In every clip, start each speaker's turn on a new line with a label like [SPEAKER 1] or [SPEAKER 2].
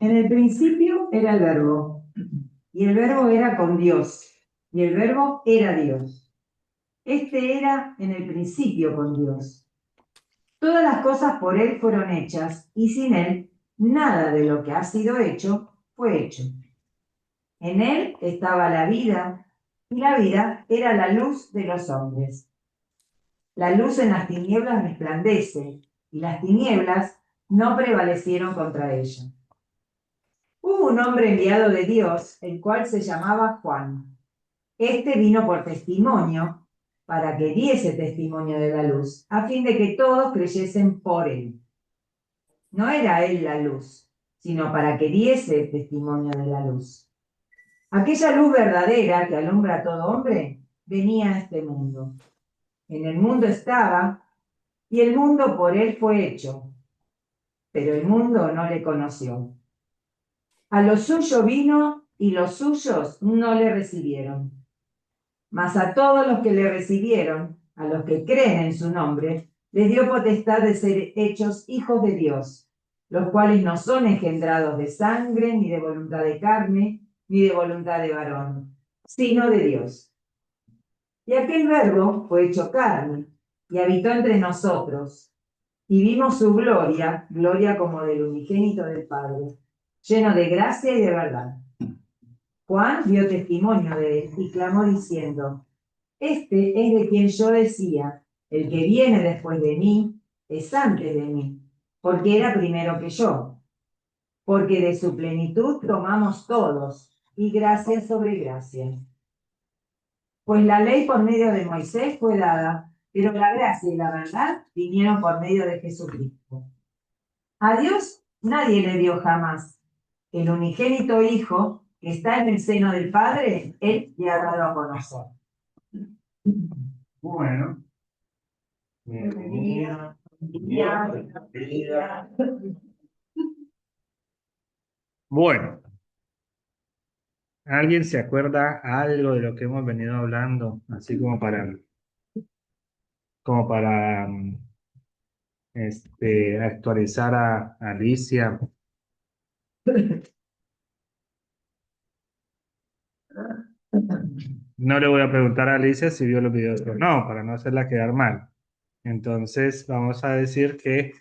[SPEAKER 1] En el principio era el Verbo, y el Verbo era con Dios, y el Verbo era Dios. Este era en el principio con Dios. Todas las cosas por Él fueron hechas, y sin Él nada de lo que ha sido hecho fue hecho. En Él estaba la vida, y la vida era la luz de los hombres. La luz en las tinieblas resplandece, y las tinieblas no prevalecieron contra ella. Hubo un hombre enviado de Dios, el cual se llamaba Juan. Este vino por testimonio, para que diese testimonio de la luz, a fin de que todos creyesen por él. No era él la luz, sino para que diese testimonio de la luz. Aquella luz verdadera que alumbra a todo hombre venía a este mundo. En el mundo estaba, y el mundo por él fue hecho, pero el mundo no le conoció. A lo suyo vino, y los suyos no le recibieron. Mas a todos los que le recibieron, a los que creen en su nombre, les dio potestad de ser hechos hijos de Dios, los cuales no son engendrados de sangre, ni de voluntad de carne, ni de voluntad de varón, sino de Dios. Y aquel Verbo fue hecho carne, y habitó entre nosotros, y vimos su gloria, gloria como del unigénito del Padre, lleno de gracia y de verdad. Juan dio testimonio de él y clamó diciendo: este es de quien yo decía, el que viene después de mí es antes de mí, porque era primero que yo. Porque de su plenitud tomamos todos, y gracia sobre gracia. Pues la ley por medio de Moisés fue dada, pero la gracia y la verdad vinieron por medio de Jesucristo. A Dios nadie le dio jamás. El unigénito Hijo, que está en el seno del Padre, Él le ha dado a conocer.
[SPEAKER 2] Bueno, bienvenida. Bueno, ¿alguien se acuerda algo de lo que hemos venido hablando? Así como para actualizar a Alicia. No le voy a preguntar a Alicia si vio los videos o no, para no hacerla quedar mal. Entonces, vamos a decir que,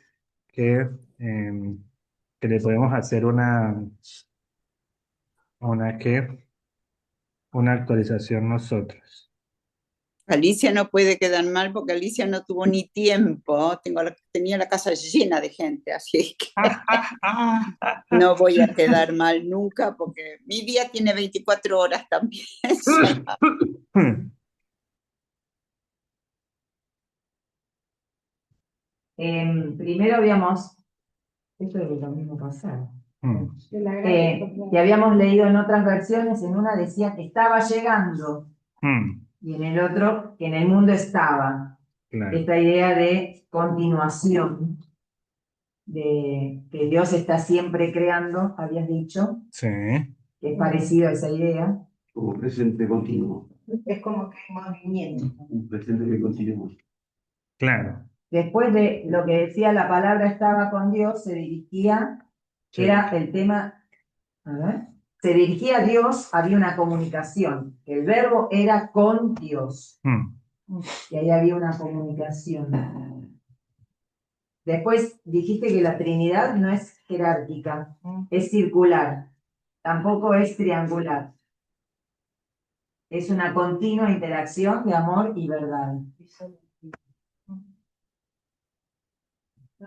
[SPEAKER 2] em, que le podemos hacer una, ¿qué? Una actualización nosotros.
[SPEAKER 3] Alicia no puede quedar mal porque Alicia no tuvo ni tiempo. Tenía la casa llena de gente, así que no voy a quedar mal nunca porque mi día tiene 24 horas también.
[SPEAKER 1] Primero habíamos, esto es lo mismo pasado, que habíamos leído en otras versiones, en una decía que estaba llegando, y en el otro que en el mundo estaba.
[SPEAKER 2] Claro.
[SPEAKER 1] Esta idea de continuación, de que Dios está siempre creando, habías dicho,
[SPEAKER 2] Sí.
[SPEAKER 1] que es parecido a esa idea.
[SPEAKER 4] Como presente continuo.
[SPEAKER 1] Es como que hay movimiento.
[SPEAKER 4] Un presente que continúa.
[SPEAKER 2] Claro.
[SPEAKER 1] Después de lo que decía la palabra estaba con Dios, se dirigía,
[SPEAKER 2] Sí.
[SPEAKER 1] era el tema, a ver, se dirigía a Dios, había una comunicación, el verbo era con Dios, y ahí había una comunicación. Después dijiste que la Trinidad no es jerárquica, es circular, tampoco es triangular. Es una continua interacción de amor y verdad.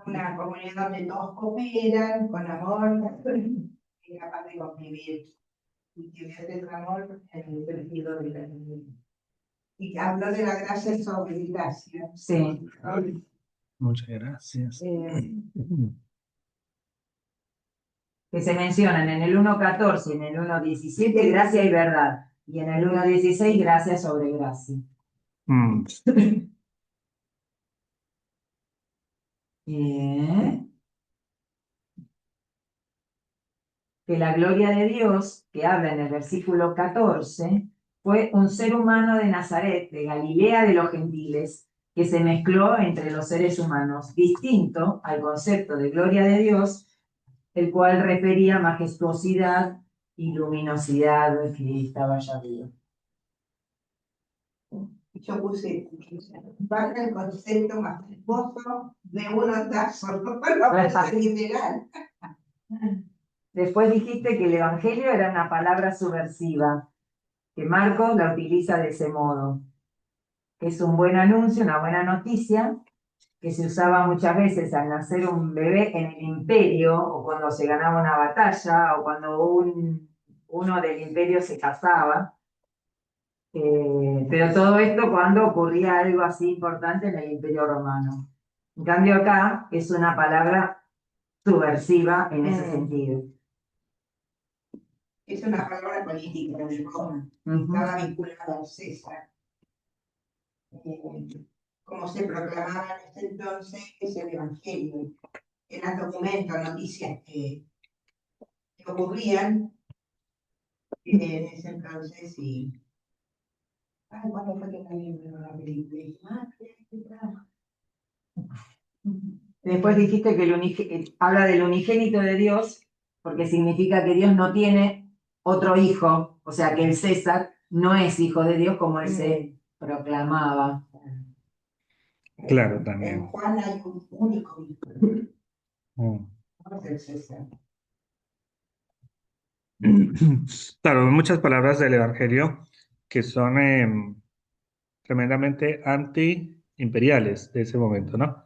[SPEAKER 5] Una comunidad donde todos cooperan con amor y capaz de convivir y que vive el amor en el sentido de la vida. Y habló de la gracia sobre gracia.
[SPEAKER 1] Sí.
[SPEAKER 2] Muchas gracias.
[SPEAKER 1] Que se mencionan en el 1.14 y en el 1.17 gracia y verdad, y en el 1.16 gracia sobre gracia. Que la gloria de Dios, que habla en el versículo 14, fue un ser humano de Nazaret, de Galilea de los gentiles, que se mezcló entre los seres humanos, distinto al concepto de gloria de Dios el cual refería a majestuosidad y luminosidad que estaba allá arriba.
[SPEAKER 5] Yo puse, baja el concepto majestuoso de unos tazos, no puse literal.
[SPEAKER 1] Después dijiste que el evangelio era una palabra subversiva, que Marcos la utiliza de ese modo, que es un buen anuncio, una buena noticia, que se usaba muchas veces al nacer un bebé en el imperio, o cuando se ganaba una batalla, o cuando uno del imperio se casaba. Pero todo esto cuando ocurría algo así importante en el imperio romano. En cambio acá es una palabra subversiva en ese sentido.
[SPEAKER 5] Es una palabra política, estaba vinculada al César. Como se proclamaba en ese entonces, es el Evangelio. Eran documentos, noticias que ocurrían en ese entonces y... Ay, ¿cuándo fue que también vieron la película?
[SPEAKER 1] Después dijiste que habla del unigénito de Dios, porque significa que Dios no tiene otro hijo, o sea que el César no es hijo de Dios como él se proclamaba.
[SPEAKER 2] Claro,
[SPEAKER 5] En
[SPEAKER 2] también.
[SPEAKER 5] Juan hay un único hijo,
[SPEAKER 2] Mm.
[SPEAKER 5] no es el César.
[SPEAKER 2] Claro, muchas palabras del Evangelio que son tremendamente anti-imperiales de ese momento, ¿no?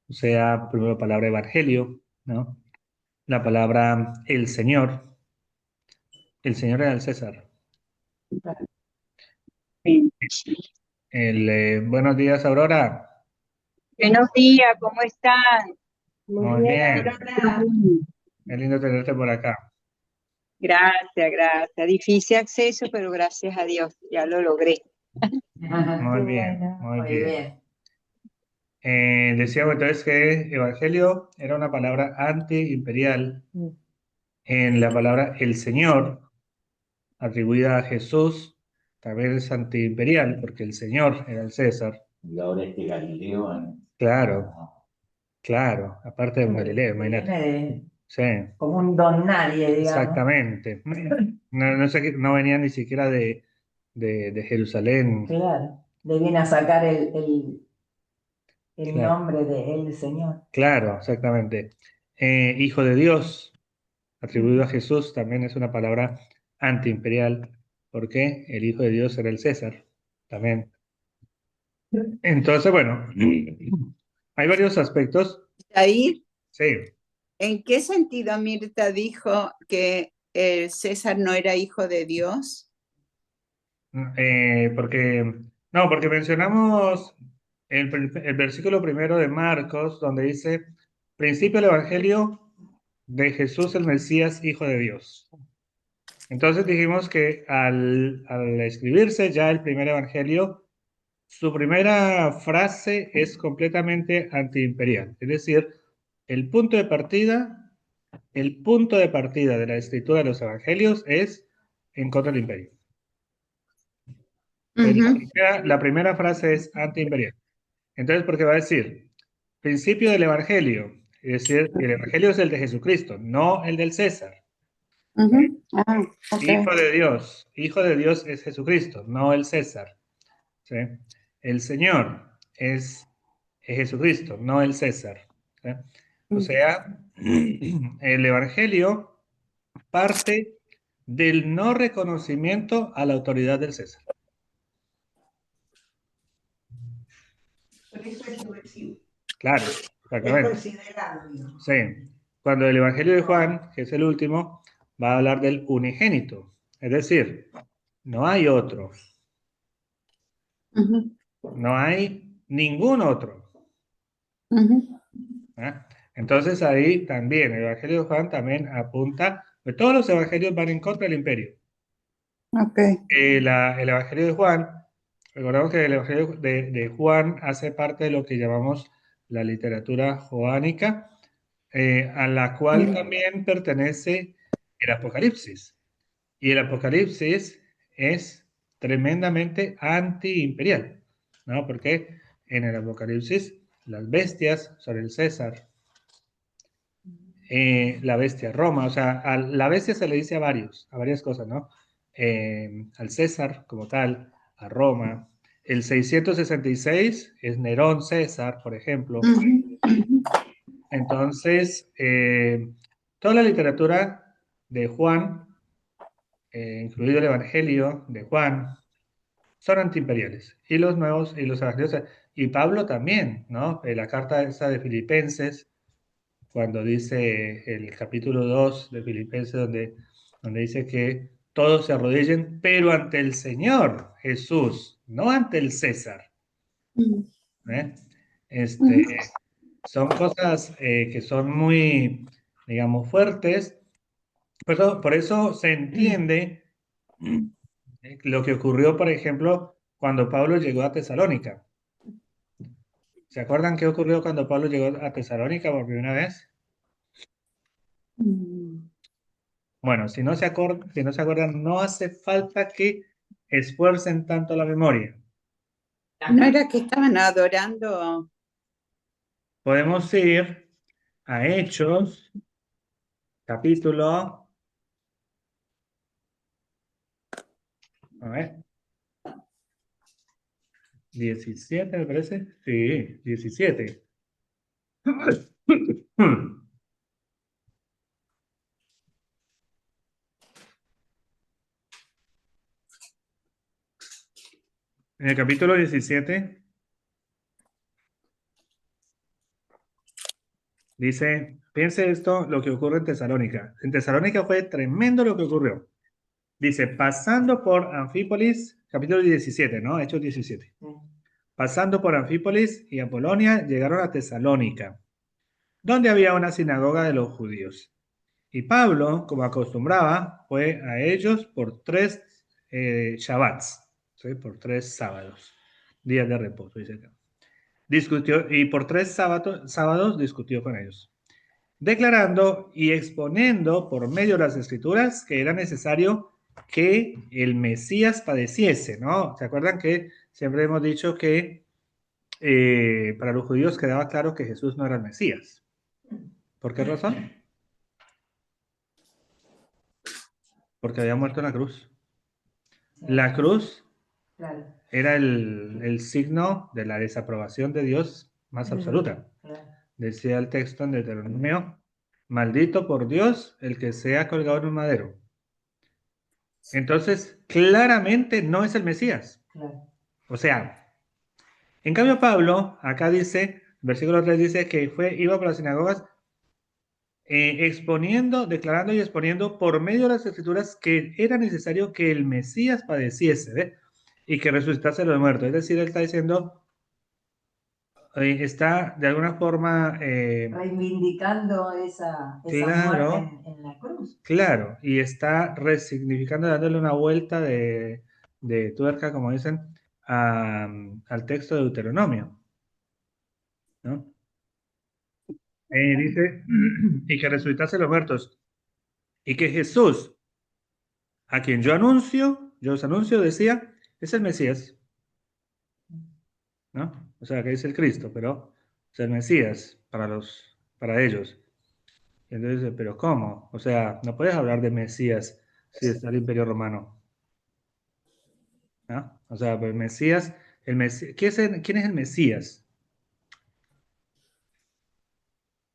[SPEAKER 2] O sea, primero palabra evangelio, ¿no? La palabra el Señor era el César. Buenos días, Aurora.
[SPEAKER 6] Buenos días, ¿cómo están?
[SPEAKER 2] Muy bien,
[SPEAKER 1] Aurora.
[SPEAKER 2] es lindo tenerte por acá.
[SPEAKER 6] Gracias, gracias. Difícil acceso, pero gracias a Dios, ya lo logré.
[SPEAKER 2] Muy bien, muy
[SPEAKER 1] Muy
[SPEAKER 2] bien.
[SPEAKER 1] bien.
[SPEAKER 2] Decíamos entonces que evangelio era una palabra anti-imperial. En la palabra el Señor, atribuida a Jesús, también es antiimperial, porque el Señor era el César.
[SPEAKER 4] Y ahora este Galileo.
[SPEAKER 2] Claro, claro, aparte de un Galileo, imagínate.
[SPEAKER 1] Viene
[SPEAKER 2] Sí,
[SPEAKER 1] como un don nadie, digamos.
[SPEAKER 2] exactamente. No sé, no venía ni siquiera de Jerusalén.
[SPEAKER 1] Claro, le viene a sacar el
[SPEAKER 2] Claro,
[SPEAKER 1] nombre de él, Señor.
[SPEAKER 2] claro, exactamente. Hijo de Dios, atribuido a Jesús, también es una palabra antiimperial, porque el Hijo de Dios era el César, también. Entonces, bueno, hay varios aspectos.
[SPEAKER 3] Ahí,
[SPEAKER 2] Sí,
[SPEAKER 3] ¿en qué sentido Mirta dijo que César no era hijo de Dios?
[SPEAKER 2] porque mencionamos el versículo primero de Marcos, donde dice, principio del Evangelio de Jesús el Mesías, Hijo de Dios. Entonces dijimos que al escribirse ya el primer Evangelio, su primera frase es completamente antiimperial. Es decir, el punto de partida, el punto de partida de la escritura de los Evangelios es en contra del imperio.
[SPEAKER 3] Ujú.
[SPEAKER 2] La primera frase es antiimperial. Entonces, porque va a decir, principio del Evangelio, es decir, el Evangelio es el de Jesucristo, no el del César.
[SPEAKER 3] Ujú. Ah, ok.
[SPEAKER 2] Hijo de Dios es Jesucristo, no el César. ¿Sí? El Señor es Jesucristo, no el César. ¿Sí? O sea, el Evangelio parte del no reconocimiento a la autoridad del César.
[SPEAKER 5] Por eso es subversivo.
[SPEAKER 2] Claro,
[SPEAKER 5] Es
[SPEAKER 2] exactamente.
[SPEAKER 5] considerado, digamos.
[SPEAKER 2] Sí. Cuando el Evangelio de Juan, que es el último, va a hablar del unigénito. Es decir, no hay otro.
[SPEAKER 3] Ujú.
[SPEAKER 2] No hay ningún otro.
[SPEAKER 3] Ujú.
[SPEAKER 2] ¿Ah? Entonces ahí también el Evangelio de Juan también apunta, que todos los evangelios van en contra del imperio.
[SPEAKER 3] Ok.
[SPEAKER 2] El Evangelio de Juan, recordamos que el Evangelio de Juan hace parte de lo que llamamos la literatura joánica, a la cual también pertenece el Apocalipsis. Y el Apocalipsis es tremendamente antiimperial, ¿no? Porque en el Apocalipsis las bestias son el César. la bestia, Roma, o sea, a la bestia se le dice a varias cosas, ¿no? Al César como tal, a Roma. El 666 es Nerón César, por ejemplo. Entonces, toda la literatura de Juan, incluido el Evangelio de Juan, son antiimperiales. Y los nuevos, y los evangelios, y Pablo también, ¿no? La carta esa de Filipenses, cuando dice el capítulo 2 de Filipenses, donde dice que todos se arrodillen, pero ante el Señor Jesús, no ante el César. ¿Eh? Son cosas que son muy, digamos, fuertes. Por eso se entiende lo que ocurrió, por ejemplo, cuando Pablo llegó a Tesalónica. ¿Se acuerdan qué ocurrió cuando Pablo llegó a Tesalónica por primera vez? Bueno, si no se acuerdan, no hace falta que esfuercen tanto la memoria.
[SPEAKER 3] ¿No era que estaban adorando?
[SPEAKER 2] Podemos ir a Hechos, capítulo, a ver, 17, me parece. Sí, 17. En el capítulo 17 dice, piense esto, lo que ocurre en Tesalónica. En Tesalónica fue tremendo lo que ocurrió. Dice, pasando por Anfípolis, capítulo 17, ¿no? Hechos 17. Pasando por Anfípolis y Apolonia, llegaron a Tesalónica, donde había una sinagoga de los judíos. Y Pablo, como acostumbraba, fue a ellos por 3 Shabbats, ¿sí? Por 3 sábados, días de reposo, dice acá. Discutió, y por 3 sábados discutió con ellos, declarando y exponiendo por medio de las escrituras que era necesario que el Mesías padeciese, ¿no? ¿Se acuerdan que siempre hemos dicho que para los judíos quedaba claro que Jesús no era el Mesías? ¿Por qué razón? Porque había muerto en la cruz. La cruz
[SPEAKER 1] Claro,
[SPEAKER 2] era el signo de la desaprobación de Dios más absoluta.
[SPEAKER 1] claro.
[SPEAKER 2] Decía el texto en Deuteronomio, maldito por Dios el que sea colgado en un madero. Entonces, claramente no es el Mesías.
[SPEAKER 1] Claro.
[SPEAKER 2] O sea, en cambio Pablo, acá dice, versículo 3 dice que iba por las sinagogas exponiendo, declarando y exponiendo por medio de las escrituras que era necesario que el Mesías padeciese, ¿ve? Y que resucitase de los muertos. Es decir, él está diciendo, está de alguna forma,
[SPEAKER 1] Reivindicando esa
[SPEAKER 2] claro,
[SPEAKER 1] muerte en la cruz.
[SPEAKER 2] claro, y está resignificando, dándole una vuelta de tuerca, como dicen, al texto de Deuteronomio, ¿no? Dice, y que resucitase de los muertos, y que Jesús, a quien yo os anuncio, decía, es el Mesías, ¿no? O sea, que es el Cristo, pero es el Mesías para ellos. Y entonces dice, pero ¿cómo? O sea, no puedes hablar de Mesías si está el Imperio Romano, ¿no? O sea, pues Mesías, ¿quién es el Mesías?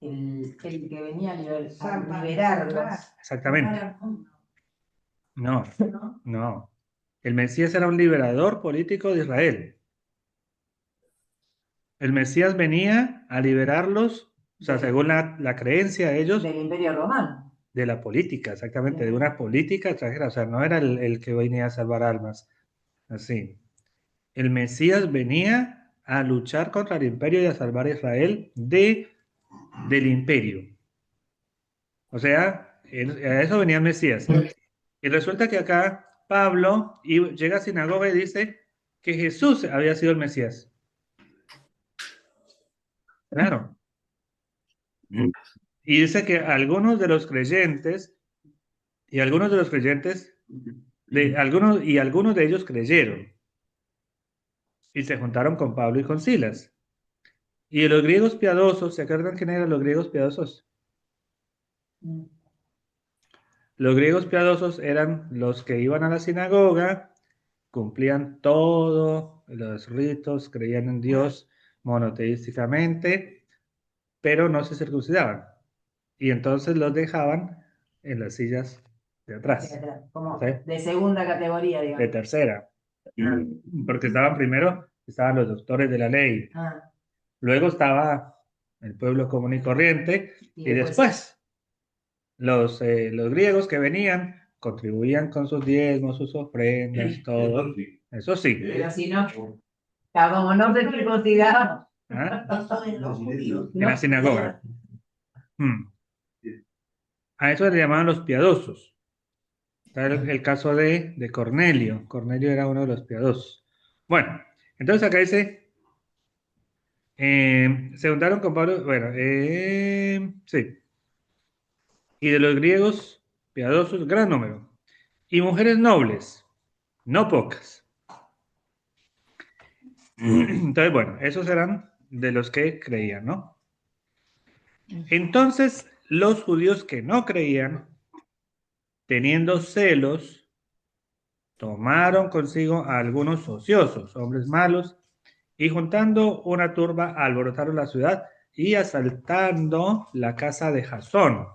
[SPEAKER 1] El que venía a
[SPEAKER 5] liberarlos.
[SPEAKER 1] liberarlos.
[SPEAKER 2] Exactamente. No, no. El Mesías era un liberador político de Israel. El Mesías venía a liberarlos, o sea, según la creencia de ellos,
[SPEAKER 1] Del Imperio Romano.
[SPEAKER 2] de la política, exactamente, de una política extranjera. O sea, no era el que venía a salvar almas, así. El Mesías venía a luchar contra el imperio y a salvar a Israel del imperio. O sea, a eso venía el Mesías. Y resulta que acá Pablo llega a sinagoga y dice que Jesús había sido el Mesías. Claro. Y dice que algunos de los creyentes, algunos de ellos creyeron y se juntaron con Pablo y con Silas. Y los griegos piadosos, ¿se acuerdan quién eran los griegos piadosos?
[SPEAKER 1] Mm.
[SPEAKER 2] Los griegos piadosos eran los que iban a la sinagoga, cumplían todos los ritos, creían en Dios monoteísticamente, pero no se circuncidaban. Y entonces los dejaban en las sillas de atrás,
[SPEAKER 1] Como
[SPEAKER 2] ¿sí?
[SPEAKER 1] de segunda categoría,
[SPEAKER 2] De
[SPEAKER 1] digamos.
[SPEAKER 2] tercera. Porque estaban los doctores de la ley,
[SPEAKER 1] Ah,
[SPEAKER 2] luego estaba el pueblo común y corriente,
[SPEAKER 1] y
[SPEAKER 2] y
[SPEAKER 1] después
[SPEAKER 2] después los griegos que venían contribuían con sus diezmos, sus ofrendas, todo. Eso sí.
[SPEAKER 1] pero si no, como no se circuncidaban,
[SPEAKER 2] ¿Ah?
[SPEAKER 5] Eso en los judíos.
[SPEAKER 2] En la sinagoga. Hmm. A eso le llamaban los piadosos. Está el caso de Cornelio. Cornelio era uno de los piadosos. Bueno, entonces acá dice, se juntaron con Pablo, bueno, sí, y de los griegos piadosos, gran número, y mujeres nobles, no pocas. Entonces, bueno, esos eran de los que creían, ¿no? Entonces, los judíos que no creían, teniendo celos, tomaron consigo a algunos ociosos, hombres malos, y juntando una turba, alborotaron la ciudad y asaltando la casa de Jasón.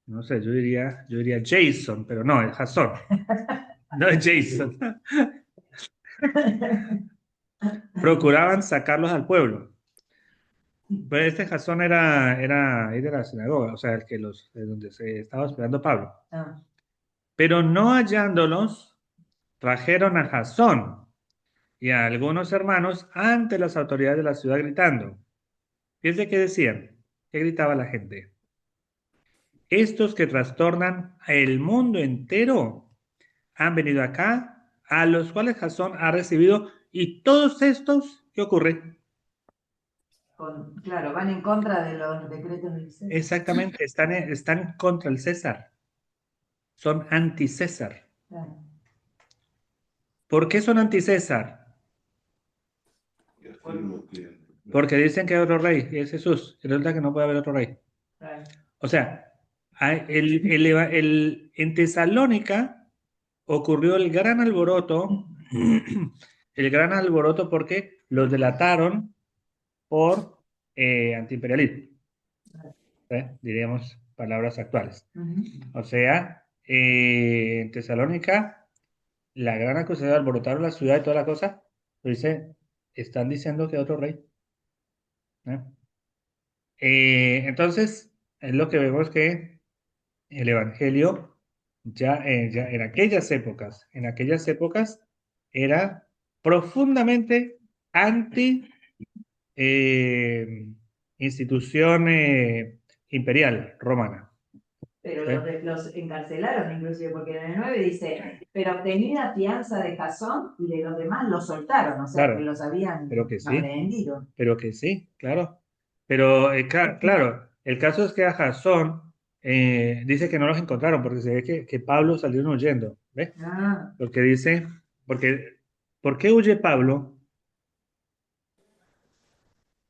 [SPEAKER 2] No sé, yo diría Jason, pero no, es Jasón. No es Jason. Procuraban sacarlos al pueblo. Pero este Jasón era ahí de la sinagoga, o sea, de donde se estaba hospedando Pablo.
[SPEAKER 1] ah,
[SPEAKER 2] Pero no hallándolos, trajeron a Jasón y a algunos hermanos ante las autoridades de la ciudad gritando. Fíjense qué decían, qué gritaba la gente. Estos que trastornan el mundo entero han venido acá, a los cuales Jasón ha recibido, y todos estos, ¿qué ocurre?
[SPEAKER 1] claro, van en contra de los decretos del César.
[SPEAKER 2] Exactamente, están contra el César, son anti-César.
[SPEAKER 1] Claro.
[SPEAKER 2] ¿Por qué son anti-César? Porque dicen que hay otro rey, y es Jesús, y resulta que no puede haber otro rey.
[SPEAKER 1] Claro.
[SPEAKER 2] O sea, en Tesalónica ocurrió el gran alboroto porque los delataron por antiimperialismo, diríamos palabras actuales.
[SPEAKER 1] Ujú.
[SPEAKER 2] O sea, en Tesalónica, la gran acusación alborotaron la ciudad y toda la cosa, dice, están diciendo que hay otro rey. ¿Eh? Entonces, es lo que vemos que el Evangelio ya en aquellas épocas era profundamente anti eh, institución imperial romana.
[SPEAKER 1] Pero
[SPEAKER 2] ¿Sí?
[SPEAKER 1] los encarcelaron inclusive, porque en el 9 dice, pero obtenida fianza de Jasón y de los demás los soltaron, o sea
[SPEAKER 2] Claro,
[SPEAKER 1] que los habían
[SPEAKER 2] pero que sí,
[SPEAKER 1] aprehendido.
[SPEAKER 2] pero que sí, claro. Pero claro, el caso es que a Jasón dice que no los encontraron porque se ve que Pablo salieron huyendo, ¿ves?
[SPEAKER 1] Ah,
[SPEAKER 2] Porque dice, porque, ¿por qué huye Pablo?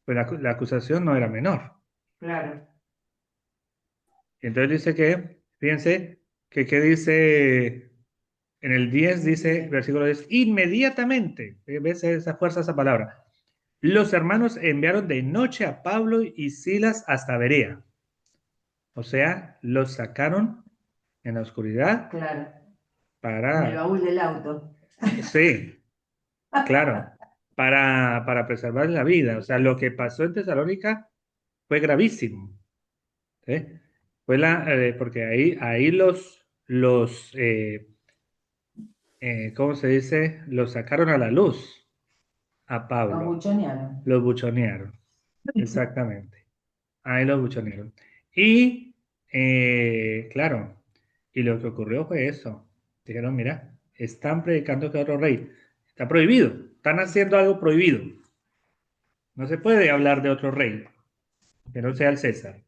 [SPEAKER 2] Pues la acusación no era menor.
[SPEAKER 1] claro.
[SPEAKER 2] Entonces dice que, fíjense, ¿qué dice en el 10? Dice, versículo 10, inmediatamente, ¿ves esa fuerza, esa palabra? Los hermanos enviaron de noche a Pablo y Silas hasta Berea. O sea, los sacaron en la oscuridad
[SPEAKER 1] Claro, en el
[SPEAKER 2] para,
[SPEAKER 1] baúl del auto.
[SPEAKER 2] sí, claro, para preservar la vida. O sea, lo que pasó en Tesalónica fue gravísimo. ¿Sí? Porque ahí ¿cómo se dice? Los sacaron a la luz a
[SPEAKER 1] Los
[SPEAKER 2] Pablo.
[SPEAKER 1] buchonearon.
[SPEAKER 2] Los buchonearon. Exactamente. Ahí los buchonearon. Y, claro, y lo que ocurrió fue eso. Dijeron, mira, están predicando que otro rey. Está prohibido. Están haciendo algo prohibido. No se puede hablar de otro rey que no sea el César.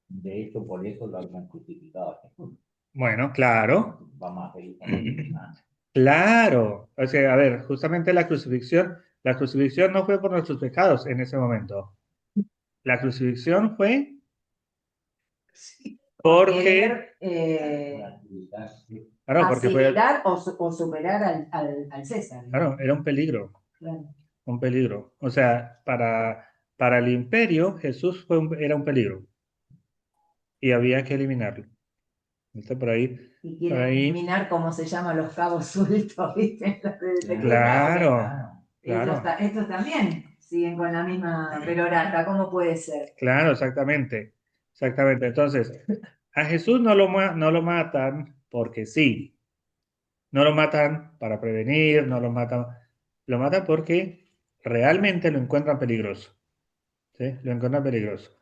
[SPEAKER 4] De hecho, por eso lo habían crucificado a Jesús.
[SPEAKER 2] Bueno, claro.
[SPEAKER 4] Vamos a pedir para
[SPEAKER 2] Claro. O sea, a ver, justamente la crucifixión no fue por nuestros pecados en ese momento. La crucifixión fue Porque,
[SPEAKER 1] querer
[SPEAKER 4] Una actividad, sí.
[SPEAKER 2] claro, porque fue,
[SPEAKER 1] asimilar o superar al César.
[SPEAKER 2] claro, era un peligro.
[SPEAKER 1] Claro.
[SPEAKER 2] Un peligro. O sea, para el imperio, Jesús era un peligro y había que eliminarlo. ¿Viste? Por ahí,
[SPEAKER 1] Y
[SPEAKER 2] por
[SPEAKER 1] quieren
[SPEAKER 2] ahí.
[SPEAKER 1] eliminar cómo se llaman los cabos sueltos, ¿viste?
[SPEAKER 2] Claro,
[SPEAKER 1] Estos,
[SPEAKER 2] claro,
[SPEAKER 1] estos también siguen con la misma perorata, ¿cómo puede ser?
[SPEAKER 2] claro, exactamente. Exactamente. Entonces, a Jesús no lo matan porque sí. No lo matan para prevenir, no lo matan porque realmente lo encuentran peligroso. ¿Sí? Lo encuentran peligroso.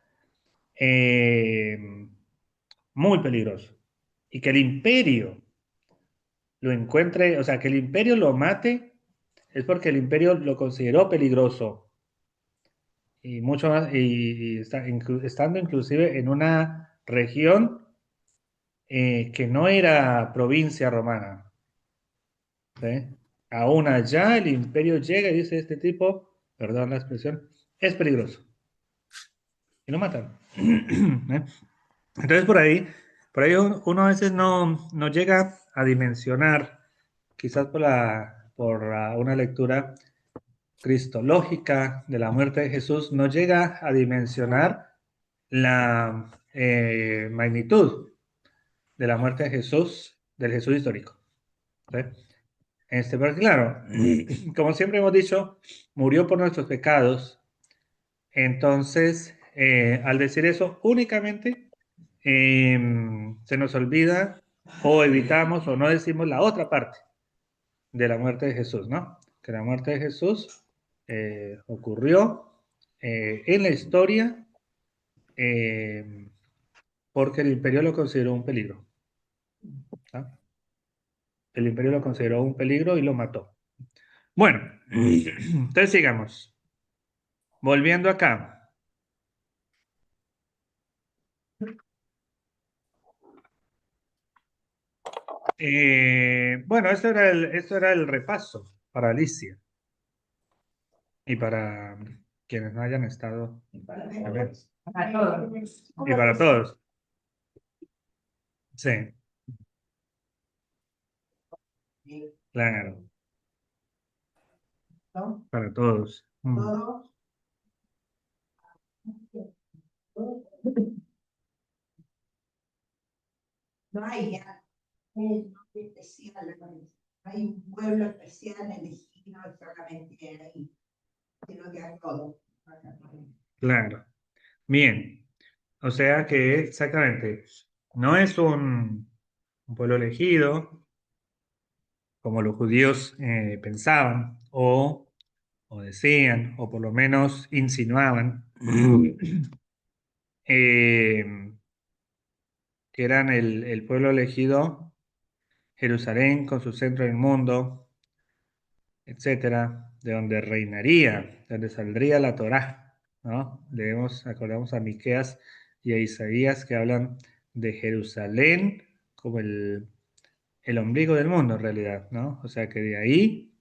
[SPEAKER 2] Eh, muy peligroso. Y que el imperio lo encuentre, o sea, que el imperio lo mate, es porque el imperio lo consideró peligroso. Y mucho más, estando inclusive en una región que no era provincia romana. ¿Sí? Aún allá el imperio llega y dice, este tipo, perdón la expresión, es peligroso. Y lo matan. ¿Eh? Entonces por ahí uno a veces no llega a dimensionar, quizás por una lectura cristológica de la muerte de Jesús, no llega a dimensionar la magnitud de la muerte de Jesús, del Jesús histórico. ¿Sí? Pero claro, como siempre hemos dicho, murió por nuestros pecados. Entonces, al decir eso, únicamente se nos olvida o evitamos o no decimos la otra parte de la muerte de Jesús, ¿no? Que la muerte de Jesús ocurrió en la historia eh, porque el imperio lo consideró un peligro. ¿No? El imperio lo consideró un peligro y lo mató. Bueno, entonces sigamos. Volviendo acá. Bueno, esto era el repaso para Alicia y para quienes no hayan estado. A ver,
[SPEAKER 1] Para todos.
[SPEAKER 2] y para todos. Sí, claro,
[SPEAKER 5] ¿No?
[SPEAKER 2] para todos.
[SPEAKER 5] Todos. No hay ya un nombre especial, no hay un pueblo especial elegido solamente ahí, sino que a todos.
[SPEAKER 2] Claro. Bien. O sea que exactamente, no es un pueblo elegido, como los judíos pensaban, o decían, o por lo menos insinuaban, eh, que eran el pueblo elegido, Jerusalén con su centro del mundo, etcétera, de donde reinaría, de donde saldría la Torá, ¿no? Acordamos a Miqueas y a Isaías que hablan de Jerusalén como el ombligo del mundo en realidad, ¿no? O sea que de ahí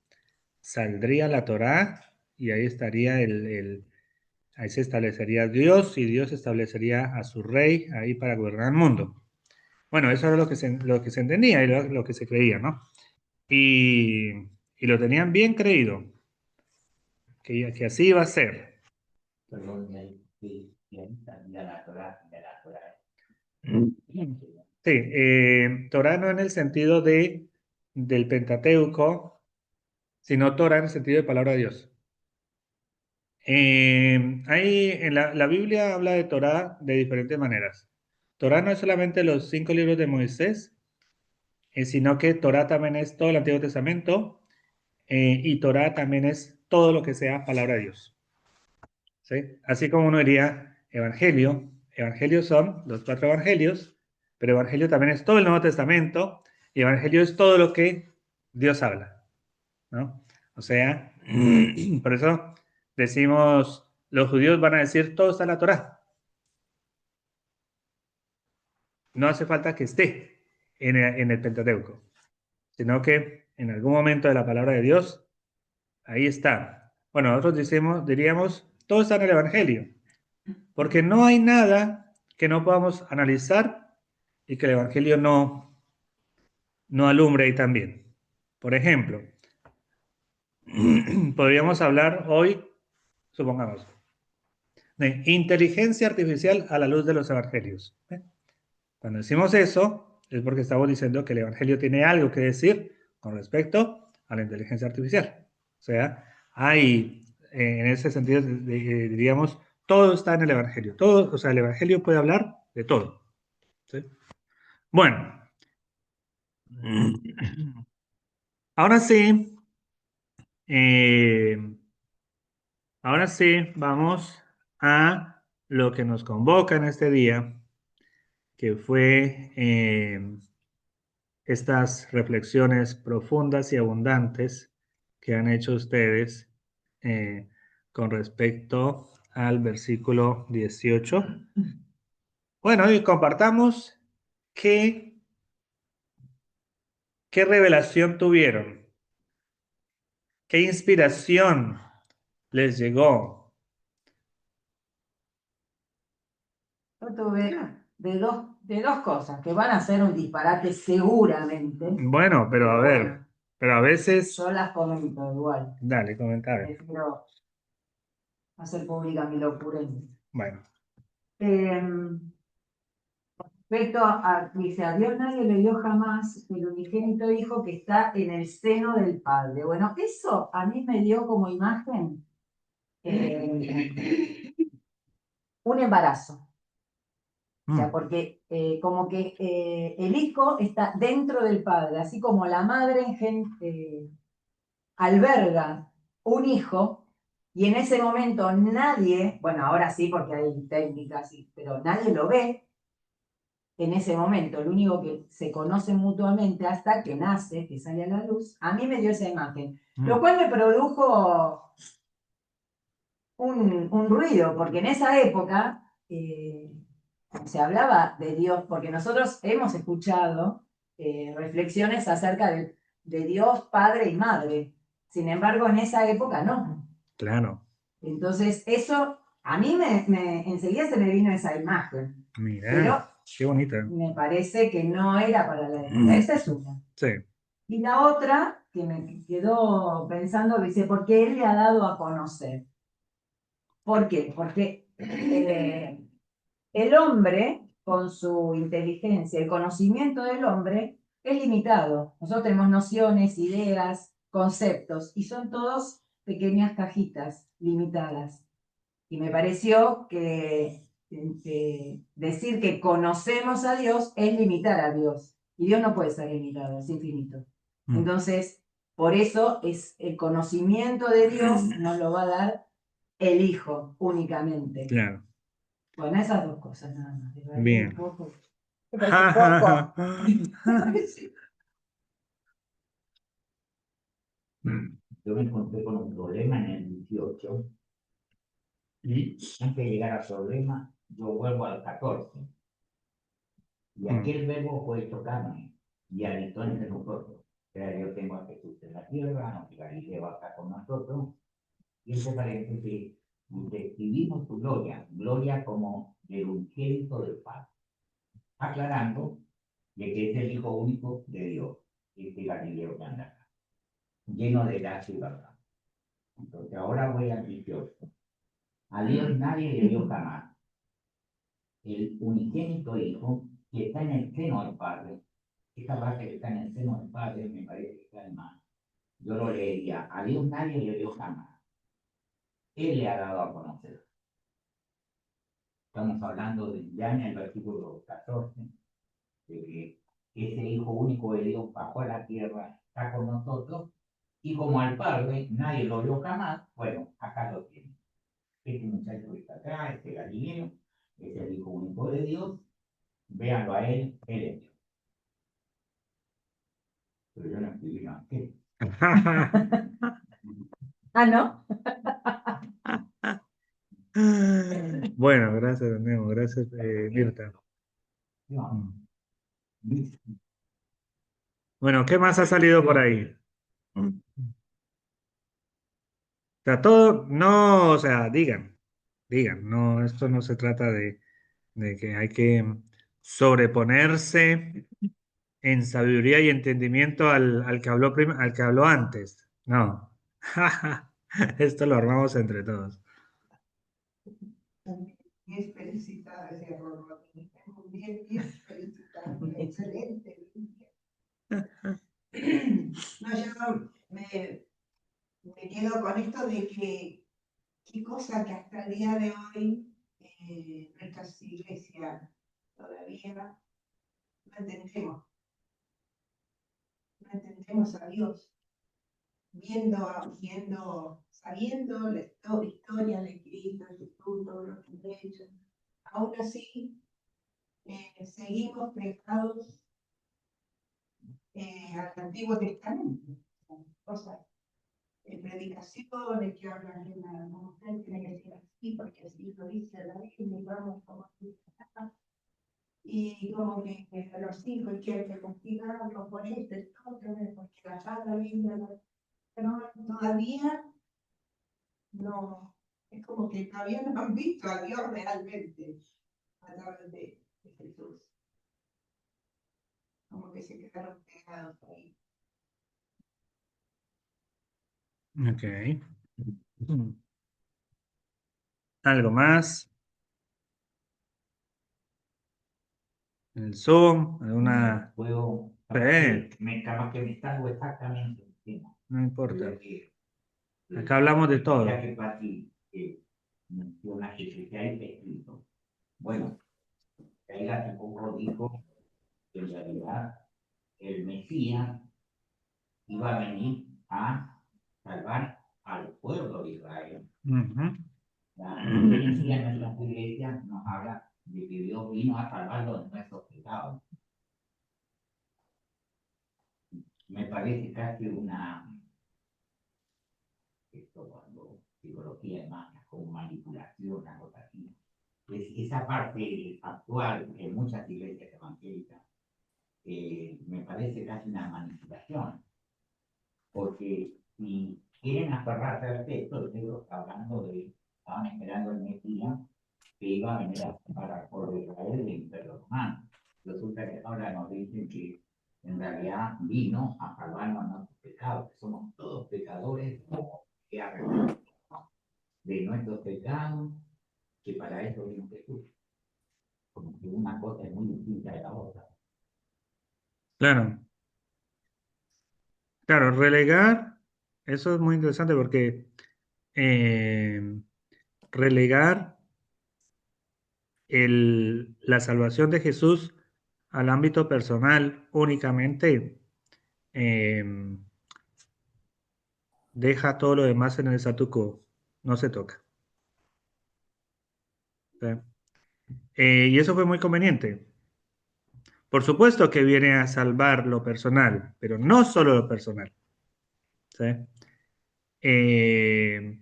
[SPEAKER 2] saldría la Torá y ahí estaría ahí se establecería Dios y Dios establecería a su rey ahí para gobernar el mundo. Bueno, eso era lo que se entendía y lo que se creía, ¿no? Y, y lo tenían bien creído, que así iba a ser.
[SPEAKER 4] Perdón, ¿quién sabía la Torá de la Torá?
[SPEAKER 2] Sí, Torah no en el sentido del Pentateuco, sino Torah en el sentido de palabra de Dios. Ahí en la Biblia habla de Torah de diferentes maneras. Torah no es solamente los 5 libros de Moisés, sino que Torah también es todo el Antiguo Testamento y Torah también es todo lo que sea palabra de Dios. ¿Sí? Así como uno diría evangelio, evangelios son los 4 evangelios, pero evangelio también es todo el Nuevo Testamento y evangelio es todo lo que Dios habla, ¿no? O sea, por eso decimos, los judíos van a decir, todo está en la Torá. No hace falta que esté en el Pentateuco, sino que en algún momento de la palabra de Dios, ahí está. Bueno, nosotros diríamos, todo está en el evangelio. Porque no hay nada que no podamos analizar y que el Evangelio no alumbre ahí también. Por ejemplo, podríamos hablar hoy, supongamos, de inteligencia artificial a la luz de los evangelios. Cuando decimos eso, es porque estamos diciendo que el evangelio tiene algo que decir con respecto a la inteligencia artificial. O sea, hay, en ese sentido, diríamos, todo está en el evangelio. Todo, o sea, el evangelio puede hablar de todo. ¿Sí? Bueno, ahora sí, eh, ahora sí, vamos a lo que nos convoca en este día, que fue estas reflexiones profundas y abundantes que han hecho ustedes eh, con respecto al versículo 18. Bueno, y compartamos qué, qué revelación tuvieron, qué inspiración les llegó.
[SPEAKER 1] Yo tuve de dos cosas que van a ser un disparate seguramente.
[SPEAKER 2] Bueno, pero a ver,
[SPEAKER 1] Bueno,
[SPEAKER 2] pero a veces,
[SPEAKER 1] yo las comento igual.
[SPEAKER 2] dale, comentario.
[SPEAKER 1] Prefiero hacer pública mi locura.
[SPEAKER 2] Bueno,
[SPEAKER 1] Respecto dice, a Dios nadie le dio jamás el unigénito hijo que está en el seno del Padre. Bueno, eso a mí me dio como imagen un embarazo. O sea, porque como que el hijo está dentro del padre, así como la madre alberga un hijo y en ese momento nadie, bueno, ahora sí porque hay técnicas, pero nadie lo ve en ese momento, lo único que se conocen mutuamente hasta que nace, que sale a la luz, a mí me dio esa imagen, lo cual me produjo un ruido, porque en esa época se hablaba de Dios, porque nosotros hemos escuchado reflexiones acerca de Dios, Padre y Madre. Sin embargo, en esa época no.
[SPEAKER 2] claro,
[SPEAKER 1] Entonces, eso a mí enseguida se me vino esa imagen,
[SPEAKER 2] mira,
[SPEAKER 1] pero
[SPEAKER 2] qué bonita.
[SPEAKER 1] me parece que no era para la época. Esa es una.
[SPEAKER 2] Sí,
[SPEAKER 1] Y la otra, que me quedó pensando, dice, porque Él le ha dado a conocer. ¿Por qué? Porque el hombre, con su inteligencia, el conocimiento del hombre es limitado. Nosotros tenemos nociones, ideas, conceptos, y son todos pequeñas cajitas limitadas. Y me pareció que decir que conocemos a Dios es limitar a Dios. Y Dios no puede ser limitado, es infinito. Entonces, por eso es el conocimiento de Dios nos lo va a dar el Hijo únicamente.
[SPEAKER 2] claro.
[SPEAKER 1] Bueno, esas dos cosas nada más.
[SPEAKER 2] Bien.
[SPEAKER 1] Un poco.
[SPEAKER 4] Yo me encontré con un problema en el 18 y antes de llegar al problema, yo vuelvo al 14. Y aquel verbo fue hecho carne y habitó entre nosotros. O sea, yo tengo a Jesús en la tierra, no, que Galileo acá con nosotros. Y entre paréntesis, describimos su gloria, gloria como del unigénito del Padre, aclarando de que es el Hijo único de Dios, este Galileo que anda acá, lleno de gracia y verdad. Entonces ahora voy al 18. A Dios nadie le dio jamás. El unigénito Hijo que está en el seno del Padre, esta parte que está en el seno del Padre me parece que está en más. Yo lo leería, a Dios nadie le dio jamás. Él le ha dado a conocer. Estamos hablando de, ya en el versículo 14, de que ese Hijo único de Dios bajó a la tierra, está con nosotros, y como al Padre nadie lo vio jamás, bueno, acá lo tiene. Este muchacho que está acá, este Galileo, es el Hijo único de Dios, véanlo a él es Dios. Pero yo no escribí más que.
[SPEAKER 1] Ah, ¿no?
[SPEAKER 2] Bueno, gracias, Nemo, gracias, Mirta.
[SPEAKER 4] No.
[SPEAKER 2] Bueno, ¿qué más ha salido por ahí? O sea, todo, no, o sea, digan, no, esto no se trata de que hay que sobreponerse en sabiduría y entendimiento al que habló al que habló antes. No. Esto lo armamos entre todos.
[SPEAKER 5] Bien felicitada, ese error. Bien felicitada. Excelente. No, yo me quedo con esto de que qué cosa que hasta el día de hoy nuestras iglesias todavía no entendemos. No entendemos a Dios. Sabiendo la historia de Cristo, Jesús, todo lo que ha hecho. Aún así, seguimos pegados al Antiguo Testamento. Cosas, predicaciones que hablan de la mujer tiene que ser así, porque así lo dice la Biblia, y vamos como así. Y como que a los hijos quieren que castigarlos por esto, porque la Biblia, pero todavía no, es como que todavía no han visto a Dios realmente a través de Jesús. Como que se quedaron pegados ahí.
[SPEAKER 2] Ok. ¿Algo más? ¿El Zoom? ¿Alguna?
[SPEAKER 4] Puedo,
[SPEAKER 2] Sí,
[SPEAKER 4] capaz que me salgo exactamente el tema.
[SPEAKER 2] no importa.
[SPEAKER 4] Lo que-
[SPEAKER 2] Acá hablamos de todo.
[SPEAKER 4] Ya que Pati menciona que se ha escrito. Bueno, ahí hace poco dijo que en realidad el Mesías iba a venir a salvar al pueblo de Israel.
[SPEAKER 2] Ujú.
[SPEAKER 4] La diferencia en nuestras iglesias nos habla de que Dios vino a salvarlo de nuestros pecados. Me parece casi esto cuando psicología de masas, como manipulación, una cosa así. Pues esa parte actual en muchas iglesias evangélicas me parece casi una manipulación, porque si quieren aferrarse al texto, el texto está hablando estaban esperando el Mesías que iba a venir a salvar al pueblo de Israel del imperio romano. Resulta que ahora nos dicen que en realidad vino a salvarnos nuestros pecados, que somos todos pecadores, que arrepentimos de nuestros pecados, que para eso vino Jesús. Como que una cosa es muy distinta de la otra.
[SPEAKER 2] Claro, claro, relegar, eso es muy interesante porque relegar la salvación de Jesús al ámbito personal únicamente eh, deja todo lo demás en el statu quo, no se toca. ¿Sí? Y eso fue muy conveniente. Por supuesto que viene a salvar lo personal, pero no solo lo personal. ¿Sí? Eh,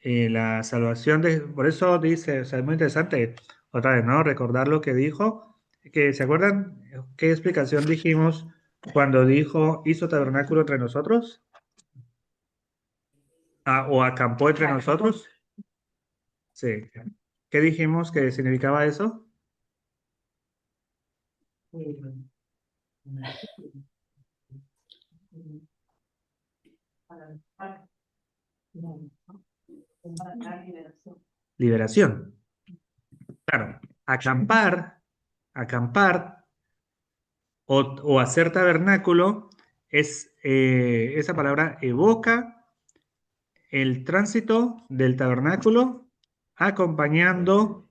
[SPEAKER 2] la salvación por eso dice, o sea, es muy interesante, otra vez, ¿no? Recordar lo que dijo, que ¿se acuerdan qué explicación dijimos cuando dijo hizo tabernáculo entre nosotros? O acampó entre nosotros. Sí. ¿Qué dijimos que significaba eso? Liberación. Claro, acampar o hacer tabernáculo esa palabra evoca el tránsito del tabernáculo acompañando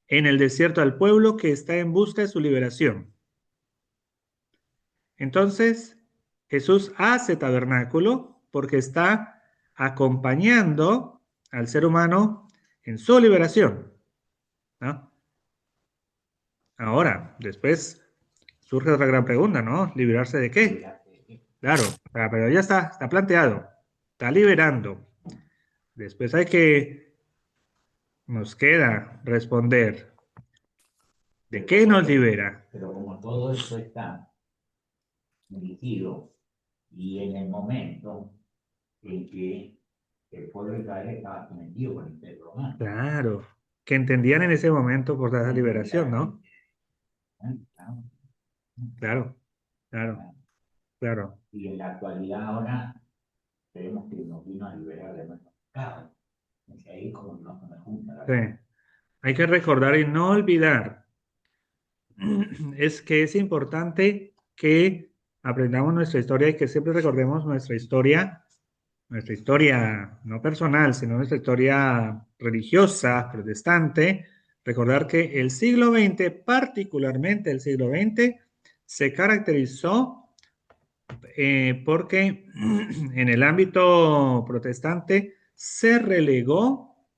[SPEAKER 2] en el desierto al pueblo que está en busca de su liberación. Entonces, Jesús hace tabernáculo porque está acompañando al ser humano en su liberación, ¿no? Ahora, después surge otra gran pregunta, ¿no? ¿Liberarse de qué? Claro, pero ya está planteado, está liberando. Después nos queda responder, ¿de qué nos libera?
[SPEAKER 4] Pero como todo esto está dirigido y en el momento en que el pueblo de Israel estaba sometido con el imperio romano.
[SPEAKER 2] Claro, que entendían en ese momento por la liberación, ¿no? Claro, claro, claro.
[SPEAKER 4] Y en la actualidad ahora creemos que nos vino a liberar de nuestros pecados. Es ahí como no se me junta la
[SPEAKER 2] Sí. Hay que recordar y no olvidar. Es que es importante que aprendamos nuestra historia y que siempre recordemos nuestra historia no personal, sino nuestra historia religiosa, protestante. Recordar que el siglo XX, particularmente el siglo XX, se caracterizó porque en el ámbito protestante se relegó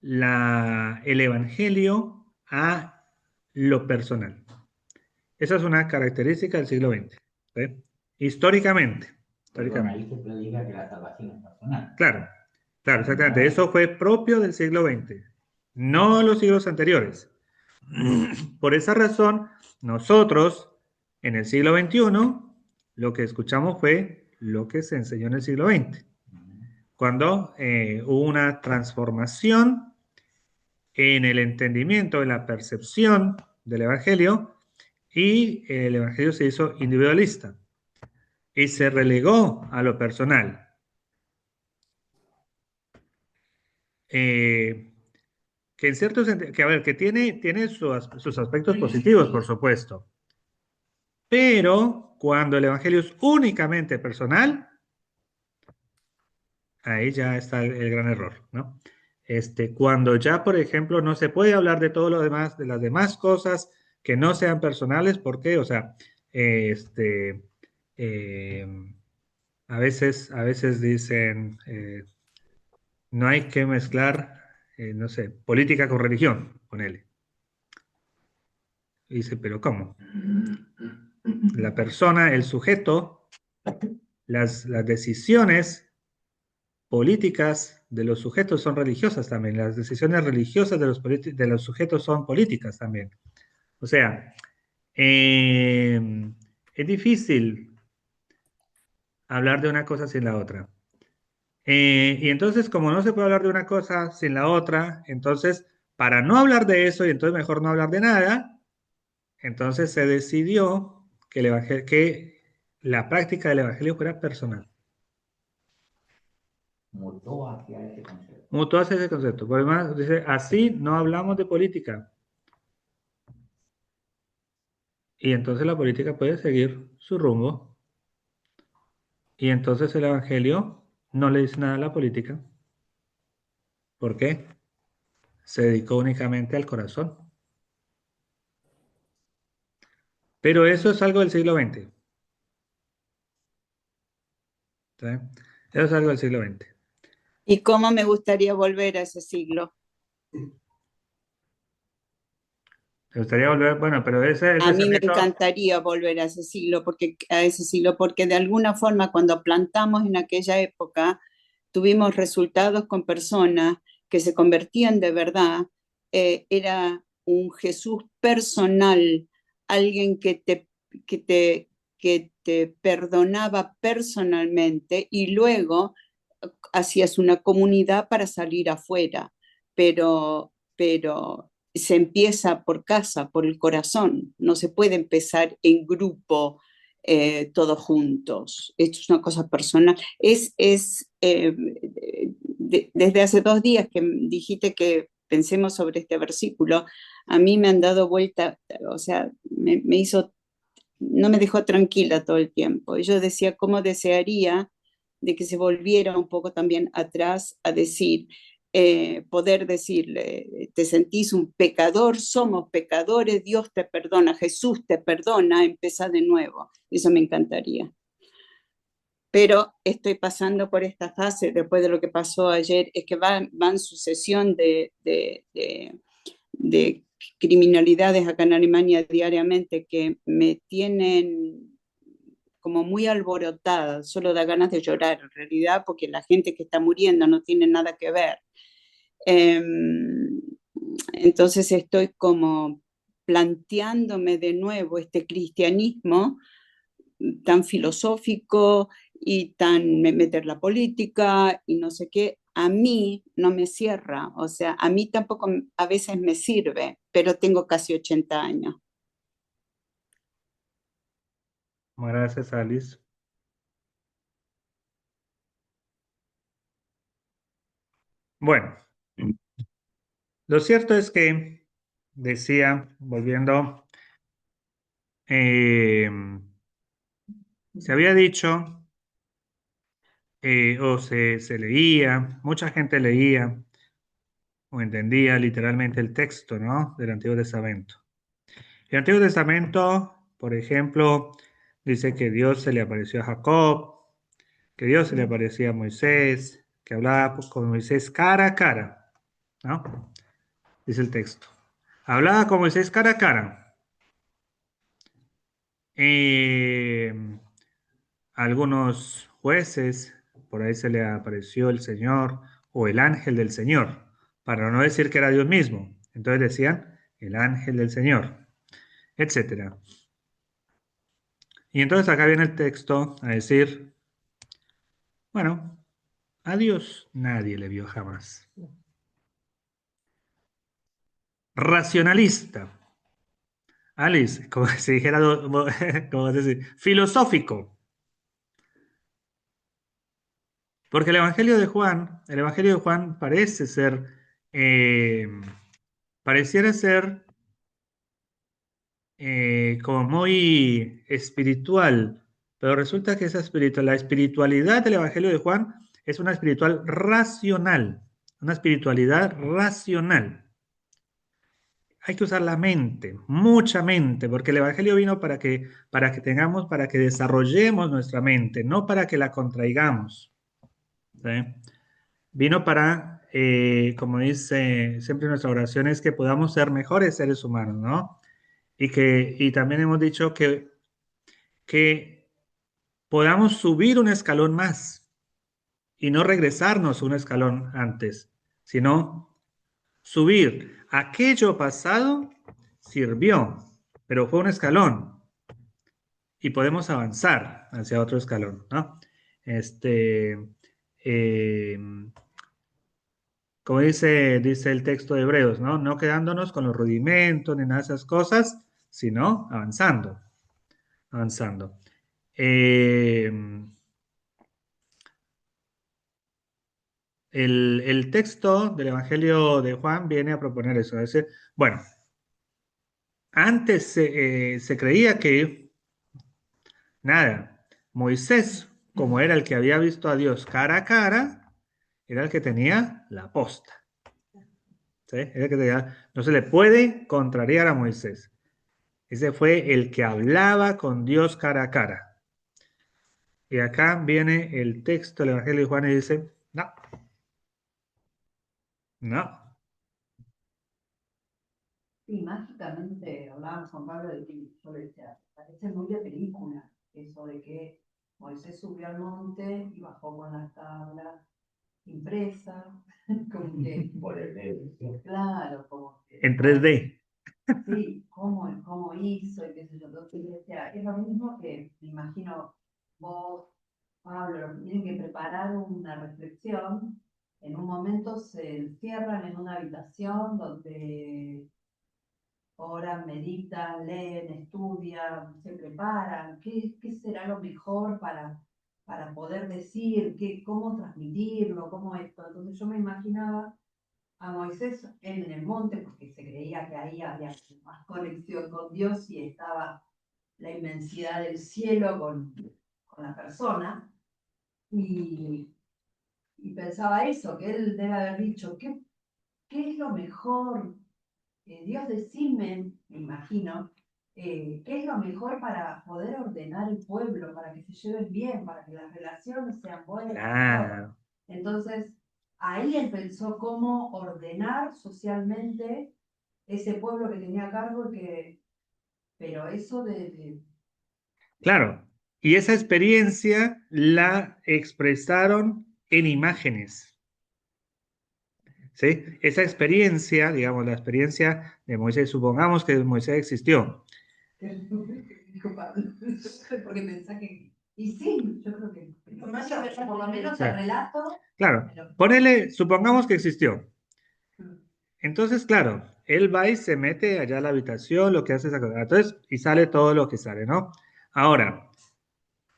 [SPEAKER 2] el evangelio a lo personal. Esa es una característica del siglo XX, ¿sí? Históricamente.
[SPEAKER 4] Perdón, ahí se predica que la salvación es personal.
[SPEAKER 2] Claro, claro, exactamente. Eso fue propio del siglo XX, no los siglos anteriores. Por esa razón, nosotros en el siglo XXI lo que escuchamos fue lo que se enseñó en el siglo XX, cuando hubo una transformación en el entendimiento, en la percepción del Evangelio, y el Evangelio se hizo individualista y se relegó a lo personal. Que en cierto sentido, que a ver, que tiene sus aspectos positivos, por supuesto, pero cuando el Evangelio es únicamente personal, ahí ya está el gran error, ¿no? Cuando ya, por ejemplo, no se puede hablar de todo lo demás, de las demás cosas que no sean personales, ¿por qué? O sea, eh, a veces dicen, no hay que mezclar, no sé, política con religión, ponele. Y dice, pero ¿cómo? La persona, el sujeto, las decisiones políticas de los sujetos son religiosas también. Las decisiones religiosas de los sujetos son políticas también. O sea, es difícil hablar de una cosa sin la otra. Y entonces, como no se puede hablar de una cosa sin la otra, entonces, para no hablar de eso y entonces mejor no hablar de nada, entonces se decidió que la práctica del evangelio fuera personal.
[SPEAKER 4] Mutó hacia ese concepto.
[SPEAKER 2] Mutó hacia ese concepto. Por demás, dice, así no hablamos de política. Y entonces la política puede seguir su rumbo. Y entonces el evangelio no le dice nada a la política. ¿Por qué? Se dedicó únicamente al corazón. Pero eso es algo del siglo XX. ¿Sí? Eso es algo del siglo XX.
[SPEAKER 3] ¿Y cómo me gustaría volver a ese siglo?
[SPEAKER 2] Me gustaría volver, bueno, pero ese
[SPEAKER 3] A mí me
[SPEAKER 2] pensamiento,
[SPEAKER 3] encantaría volver a ese siglo, porque de alguna forma cuando plantamos en aquella época, tuvimos resultados con personas que se convertían de verdad. Era un Jesús personal, alguien que te perdonaba personalmente y luego hacías una comunidad para salir afuera, pero se empieza por casa, por el corazón, no se puede empezar en grupo todos juntos. Esto es una cosa personal. Desde hace 2 días que dijiste que pensemos sobre este versículo, a mí me han dado vuelta, o sea, no me dejó tranquila todo el tiempo. Yo decía, ¿cómo desearía de que se volviera un poco también atrás a decir, poder decirle, te sentís un pecador, somos pecadores, Dios te perdona, Jesús te perdona, empieza de nuevo. Eso me encantaría. Pero estoy pasando por esta fase, después de lo que pasó ayer, es que van sucesión de criminalidades acá en Alemania diariamente que me tienen como muy alborotada, solo da ganas de llorar en realidad, porque la gente que está muriendo no tiene nada que ver. Entonces estoy como planteándome de nuevo este cristianismo tan filosófico y tan meter la política y no sé qué, a mí no me cierra, o sea, a mí tampoco a veces me sirve, pero tengo casi 80 años.
[SPEAKER 2] Gracias, Alice. Bueno, lo cierto es que decía, volviendo, se había dicho, o se leía, mucha gente leía o entendía literalmente el texto, ¿no? Del Antiguo Testamento. El Antiguo Testamento, por ejemplo, dice que Dios se le apareció a Jacob, que Dios se le aparecía a Moisés, que hablaba con Moisés cara a cara, ¿no? Dice el texto. Hablaba con Moisés cara a cara. Algunos jueces, por ahí se le apareció el Señor o el ángel del Señor, para no decir que era Dios mismo. Entonces decían el ángel del Señor, etcétera. Y entonces acá viene el texto a decir, bueno, a Dios nadie le vio jamás. Racionalista. Alice, como si dijera, como decir, filosófico. Porque el Evangelio de Juan parece ser, pareciera ser como muy espiritual, pero resulta que la espiritualidad del Evangelio de Juan es una espiritual racional, una espiritualidad racional. Hay que usar la mente, mucha mente, porque el Evangelio vino para que desarrollemos nuestra mente, no para que la contraigamos. ¿Sí? Vino para, como dice siempre en nuestra oración, es que podamos ser mejores seres humanos, ¿no? Y también hemos dicho que podamos subir un escalón más y no regresarnos un escalón antes, sino subir. Aquello pasado sirvió, pero fue un escalón y podemos avanzar hacia otro escalón, ¿no? Eh, como dice el texto de Hebreos, ¿no? No quedándonos con los rudimentos ni nada de esas cosas, sino avanzando, avanzando. Eh, el texto del Evangelio de Juan viene a proponer eso. Es decir, bueno, antes se creía que, nada, Moisés, como era el que había visto a Dios cara a cara, era el que tenía la posta. ¿Sí? Era el que no se le puede contrariar a Moisés. Ese fue el que hablaba con Dios cara a cara. Y acá viene el texto del Evangelio de Juan y dice, no, no.
[SPEAKER 7] Sí, mágicamente hablábamos con Pablo de que yo le decía, parece muy de película, eso de que Moisés subió al monte y bajó con las tablas impresas, como que,
[SPEAKER 4] Por el dedo.
[SPEAKER 7] claro, como que,
[SPEAKER 2] En 3D.
[SPEAKER 7] sí, cómo hizo y qué sé yo. Entonces yo decía, es lo mismo que, me imagino, vos, Pablo, tienen que preparar una reflexión, en un momento se encierran en una habitación donde oran, meditan, leen, estudian, se preparan. ¿Qué será lo mejor para poder decir? ¿Cómo transmitirlo? ¿Cómo esto? Entonces yo me imaginaba a Moisés en el monte, porque se creía que ahí había más conexión con Dios y estaba la inmensidad del cielo con la persona. Y pensaba eso, que él debe haber dicho, ¿qué es lo mejor? Dios, decime, me imagino, qué es lo mejor para poder ordenar el pueblo, para que se lleven bien, para que las relaciones sean buenas.
[SPEAKER 2] Claro.
[SPEAKER 7] Entonces, ahí él pensó cómo ordenar socialmente ese pueblo que tenía a cargo, pero eso
[SPEAKER 2] Claro. Y esa experiencia la expresaron en imágenes. ¿Sí? Esa experiencia, digamos, la experiencia de Moisés, supongamos que Moisés existió.
[SPEAKER 7] dijo Pablo, porque pensé que... Y sí, yo creo que... Por lo menos el
[SPEAKER 2] Claro.
[SPEAKER 7] relato...
[SPEAKER 2] Claro.
[SPEAKER 7] pero-
[SPEAKER 2] Ponele, supongamos que existió. Entonces, claro, él va y se mete allá a la habitación, lo que hace esa cosa. Entonces, y sale todo lo que sale, ¿no? Ahora,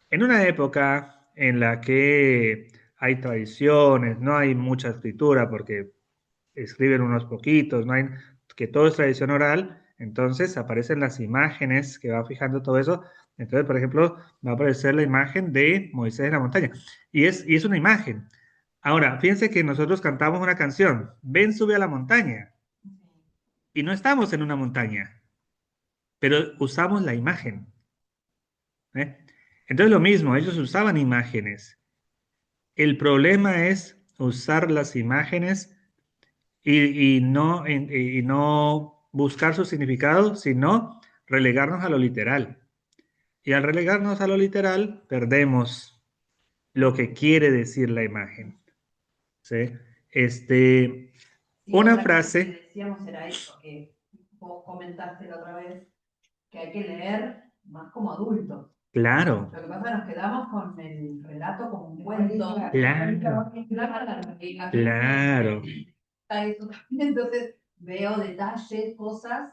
[SPEAKER 2] En una época en la que hay tradiciones, no hay mucha escritura porque escriben unos poquitos, no hay, que todo es tradición oral, entonces aparecen las imágenes que va fijando todo eso. Entonces, por ejemplo, va a aparecer la imagen de Moisés en la montaña. Y es una imagen. Ahora, fíjense que nosotros cantamos una canción, Ven, sube a la montaña, y no estamos en una montaña, pero usamos la imagen. ¿Eh? Entonces, lo mismo, ellos usaban imágenes. El problema es usar las imágenes y no buscar su significado, sino relegarnos a lo literal. Y al relegarnos a lo literal, perdemos lo que quiere decir la imagen. ¿Sí? Este,
[SPEAKER 7] Sí,
[SPEAKER 2] una
[SPEAKER 7] otra cosa
[SPEAKER 2] frase,
[SPEAKER 7] que decíamos era eso, que vos comentaste la otra vez, que hay que leer más como adultos.
[SPEAKER 2] claro,
[SPEAKER 7] Lo que pasa es que nos quedamos con el relato como un cuento.
[SPEAKER 2] claro, claro,
[SPEAKER 7] Eso también. Entonces veo detalles, cosas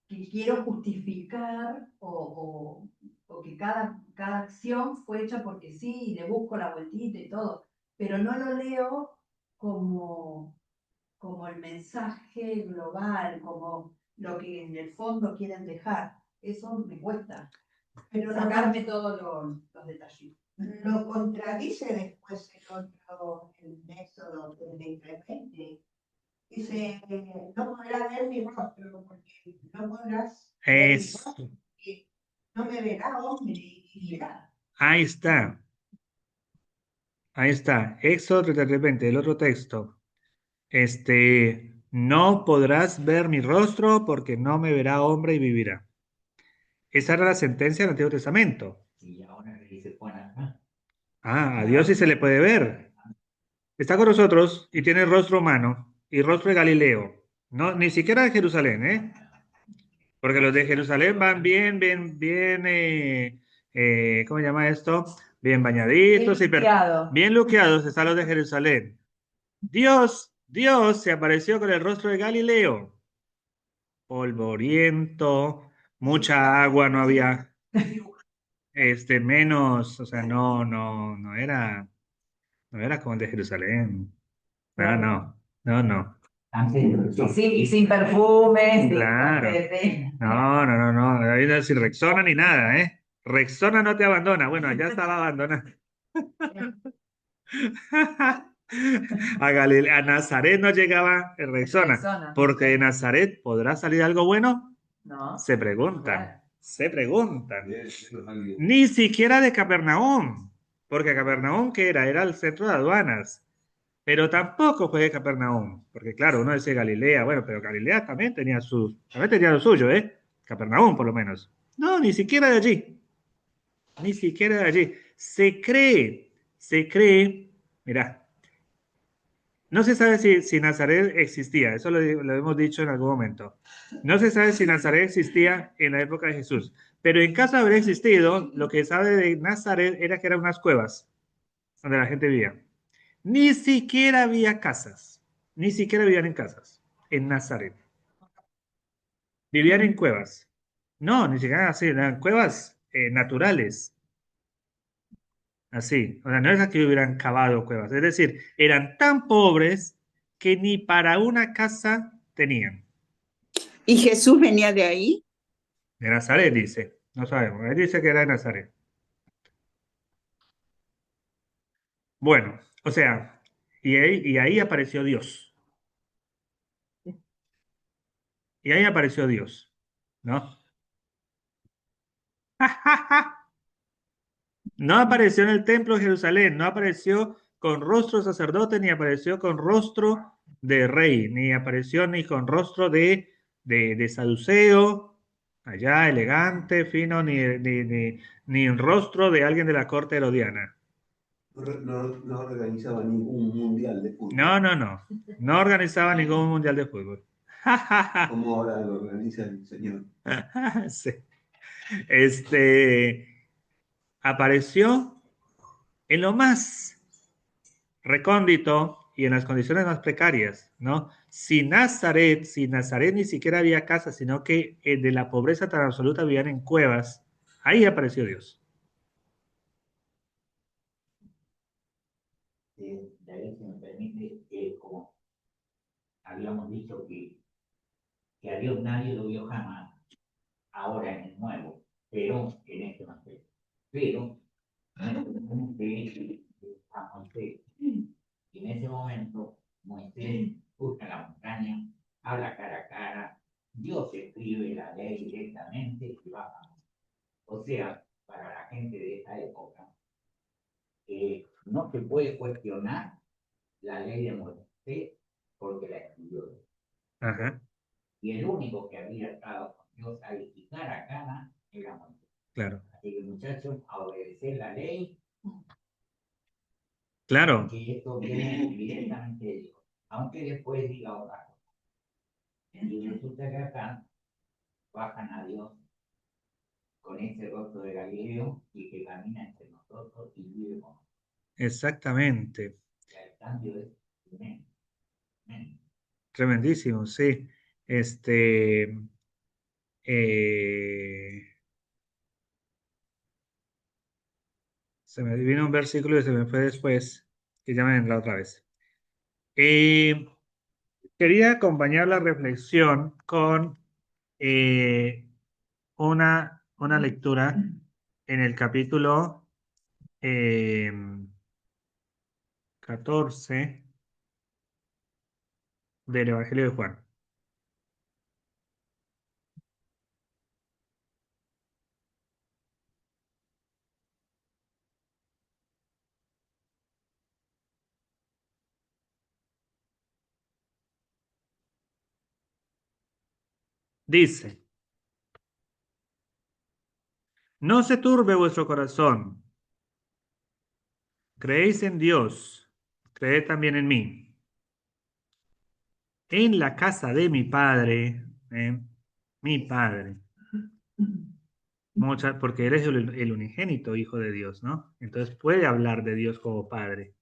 [SPEAKER 7] que quiero justificar o que cada acción fue hecha porque sí, y le busco la vueltita y todo, pero no lo leo como el mensaje global, como lo que en el fondo quieren dejar. Eso me cuesta,
[SPEAKER 5] Pero
[SPEAKER 7] sacarme todos los detalles.
[SPEAKER 5] lo contradice después el Éxodo 33:20. Dice, no podrás ver mi rostro, porque no podrás ver mi
[SPEAKER 2] es,
[SPEAKER 5] rostro, porque no me verá hombre y dirá.
[SPEAKER 2] ahí está, ahí está, Éxodo 33:20, el otro texto. No podrás ver mi rostro porque no me verá hombre y vivirá. Esa era la sentencia del Antiguo Testamento.
[SPEAKER 4] Y ahora le dice Juan acá.
[SPEAKER 2] A Dios sí se le puede ver. Está con nosotros y tiene rostro humano y rostro de Galileo. No, ni siquiera de Jerusalén, ¿eh? Porque los de Jerusalén van bien, bien, bien, ¿cómo se llama esto? Bien bañaditos y bien luqueados están los de Jerusalén. Dios se apareció con el rostro de Galileo. Polvoriento, mucha agua, no había, menos, o sea, no era como el de Jerusalén. No, no, no, no.
[SPEAKER 1] Sí, sin perfume,
[SPEAKER 2] Claro. No, no, no, no. Ahí no es sin Rexona ni nada, ¿eh? Rexona no te abandona. Bueno, allá estaba abandonada. A Nazaret no llegaba el Rexona, porque de Nazaret podrá salir algo bueno.
[SPEAKER 1] No.
[SPEAKER 2] Se preguntan, se preguntan. Ni siquiera de Capernaum, porque Capernaum, ¿qué era? Era el centro de aduanas. Pero tampoco fue de Capernaum, porque claro, uno dice Galilea, bueno, pero Galilea también tenía lo suyo, ¿eh? Capernaum, por lo menos. No, ni siquiera de allí, ni siquiera de allí. Se cree, mirá, no se sabe si Nazaret existía, eso lo hemos dicho en algún momento. No se sabe si Nazaret existía en la época de Jesús, pero en caso de haber existido, lo que sabe de Nazaret era que eran unas cuevas donde la gente vivía. Ni siquiera había casas, ni siquiera vivían en casas en Nazaret. Vivían en cuevas. No, ni siquiera así, eran cuevas naturales. Así, o sea, no es que hubieran cavado cuevas, es decir, eran tan pobres que ni para una casa tenían.
[SPEAKER 3] ¿Y Jesús venía de ahí?
[SPEAKER 2] De Nazaret dice, no sabemos, él dice que era de Nazaret. Bueno, o sea, y ahí apareció Dios. Y ahí apareció Dios, ¿no? No apareció en el templo de Jerusalén, no apareció con rostro de sacerdote, ni apareció con rostro de rey, ni apareció ni con rostro de saduceo, allá elegante, fino, ni en rostro de alguien de la corte herodiana.
[SPEAKER 8] No organizaba ningún mundial de fútbol.
[SPEAKER 2] No, no, no. No organizaba ningún mundial de fútbol.
[SPEAKER 8] Como ahora lo organiza el señor.
[SPEAKER 2] Sí. Apareció en lo más recóndito y en las condiciones más precarias, ¿no? Si Nazaret ni siquiera había casa, sino que de la pobreza tan absoluta vivían en cuevas, ahí apareció Dios.
[SPEAKER 4] de ahí, si me permite, como habíamos dicho que a Dios nadie lo vio jamás, ahora en el nuevo, pero en este evangelio. Pero a Moisés, y en ese momento Moisés busca la montaña, habla cara a cara, Dios escribe la ley directamente y baja. O sea, para la gente de esa época, no se puede cuestionar la ley de Moisés porque la escribió Dios.
[SPEAKER 2] Ajá,
[SPEAKER 4] Y el único que había estado con Dios ahí y cara a cara era Moisés.
[SPEAKER 2] claro.
[SPEAKER 4] Así que, muchachos, a obedecer la ley,
[SPEAKER 2] Claro,
[SPEAKER 4] que esto viene directamente de Dios, aunque después diga otra cosa. Y resulta que acá bajan a Dios con ese rostro de Galileo y que camina entre nosotros y vive con nosotros.
[SPEAKER 2] exactamente.
[SPEAKER 4] Y el cambio es tremendo, tremendo.
[SPEAKER 2] Tremendísimo, sí. Este, eh, se me vino un versículo y se me fue después, que ya me vendrá otra vez. Eh, Quería acompañar la reflexión con una lectura en el capítulo eh, 14 del Evangelio de Juan. Dice, no se turbe vuestro corazón, creéis en Dios, creed también en mí. En la casa de mi padre, porque él es el unigénito Hijo de Dios, ¿no? Entonces puede hablar de Dios como Padre.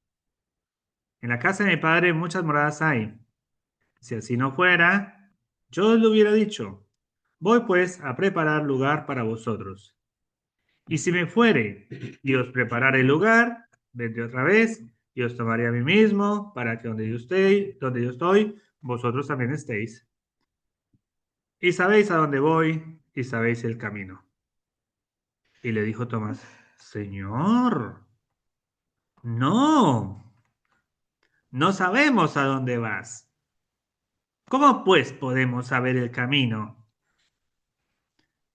[SPEAKER 2] En la casa de mi padre muchas moradas hay. Si así no fuera, yo os lo hubiera dicho. Voy pues a preparar lugar para vosotros. Y si me fuere y os prepararé el lugar, vendré otra vez y os tomaré a mí mismo para que donde yo estoy, vosotros también estéis. Y sabéis a dónde voy y sabéis el camino. Y le dijo Tomás, Señor, no, no sabemos a dónde vas. ¿Cómo pues podemos saber el camino?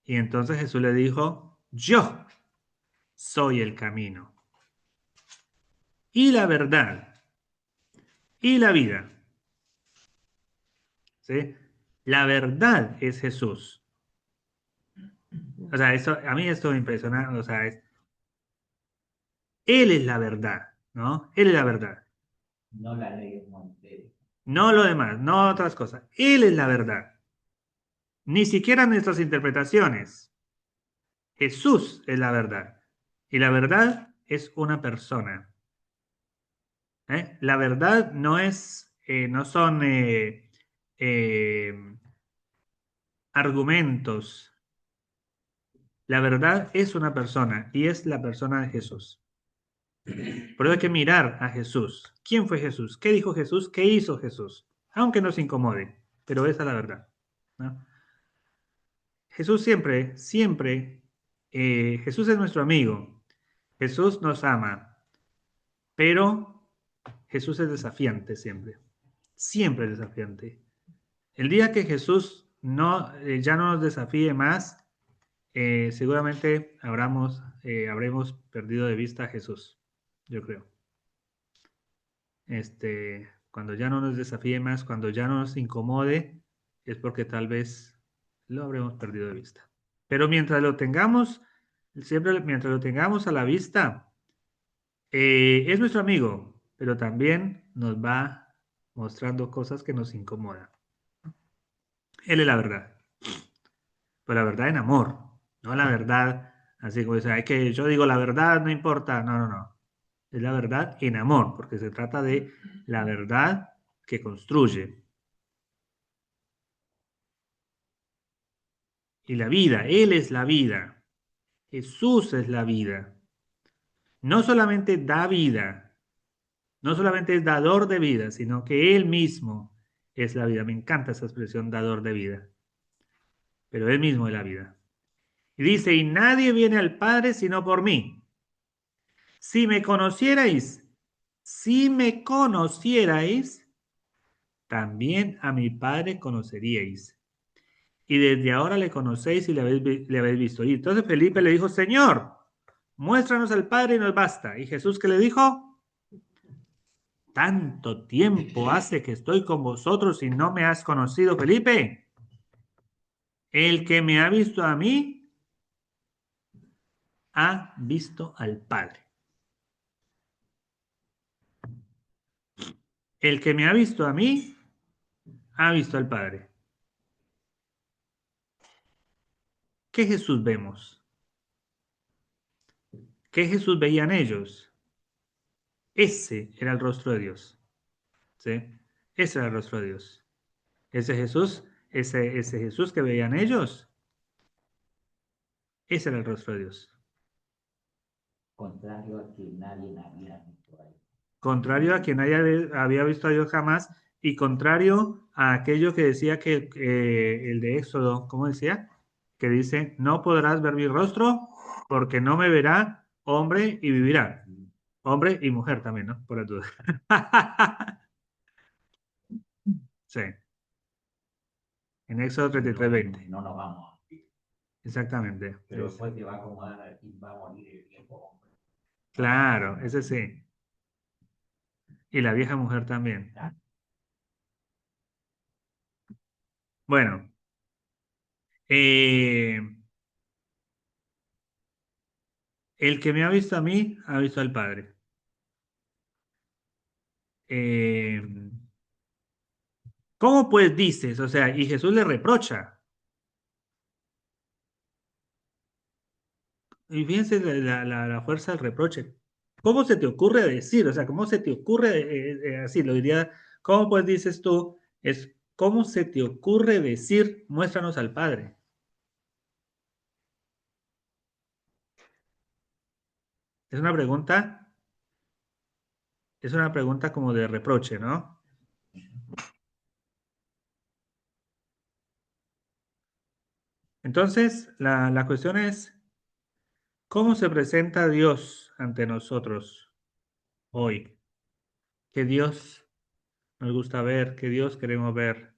[SPEAKER 2] Y entonces Jesús le dijo, yo soy el camino y la verdad y la vida. ¿Sí? La verdad es Jesús. O sea, a mí esto me impresiona. O sea, Él es la verdad, ¿no? Él es la verdad.
[SPEAKER 4] No la ley de Moisés.
[SPEAKER 2] No lo demás, no otras cosas. Él es la verdad. Ni siquiera nuestras interpretaciones. Jesús es la verdad. Y la verdad es una persona. ¿Eh? La verdad no son eh, argumentos. La verdad es una persona y es la persona de Jesús. Por eso hay que mirar a Jesús. ¿Quién fue Jesús? ¿Qué dijo Jesús? ¿Qué hizo Jesús? Aunque nos incomode, pero esa es la verdad, ¿no? Jesús siempre, Jesús es nuestro amigo. Jesús nos ama, pero Jesús es desafiante siempre. Siempre es desafiante. El día que Jesús ya no nos desafíe más, seguramente habremos perdido de vista a Jesús, yo creo. Cuando ya no nos desafíe más, cuando ya no nos incomode, es porque tal vez lo habremos perdido de vista. Pero mientras lo tengamos, siempre mientras lo tengamos a la vista, es nuestro amigo, pero también nos va mostrando cosas que nos incomodan. Él es la verdad, pero la verdad en amor, no la verdad así como dice, hay que yo digo la verdad, no importa, no, no, no. Es la verdad en amor, porque se trata de la verdad que construye. Y la vida, Él es la vida. Jesús es la vida. No solamente da vida, No solamente es dador de vida, sino que Él mismo es la vida. Me encanta esa expresión, dador de vida. Pero Él mismo es la vida. Y dice, y nadie viene al Padre sino por mí. Si me conocierais, también a mi Padre conoceríais. Y desde ahora le conocéis y le habéis visto. Y entonces Felipe le dijo, Señor, muéstranos al Padre y nos basta. Y Jesús, ¿qué le dijo? Tanto tiempo hace que estoy con vosotros y no me has conocido, Felipe. El que me ha visto a mí, ha visto al Padre. El que me ha visto a mí, ha visto al Padre. ¿Qué Jesús vemos? ¿Qué Jesús veían ellos? Ese era el rostro de Dios. ¿Sí? Ese era el rostro de Dios. Ese Jesús que veían ellos, ese era el rostro de Dios.
[SPEAKER 4] Contrario a que nadie había visto a él.
[SPEAKER 2] Contrario a quien había visto a Dios jamás y contrario a aquello que decía que el de Éxodo, ¿cómo decía? Que dice, no podrás ver mi rostro porque no me verá hombre y vivirá. Hombre y mujer también, ¿no? Por la duda. Sí. En Éxodo 33:20.
[SPEAKER 4] No nos vamos.
[SPEAKER 2] Exactamente.
[SPEAKER 4] Pero después te va a acomodar y va a morir el viejo hombre.
[SPEAKER 2] Claro, ese sí. Y la vieja mujer también. Bueno. El que me ha visto a mí, ha visto al Padre. ¿Cómo pues dices? O sea, y Jesús le reprocha. Y fíjense la fuerza del reproche. ¿Cómo se te ocurre decir? O sea, ¿cómo se te ocurre así? Lo diría, ¿cómo pues dices tú? Es, ¿cómo se te ocurre decir, muéstranos al Padre? Es una pregunta como de reproche, ¿no? Entonces, la cuestión es, ¿cómo se presenta Dios ante nosotros hoy? ¿Qué Dios nos gusta ver? ¿Qué Dios queremos ver?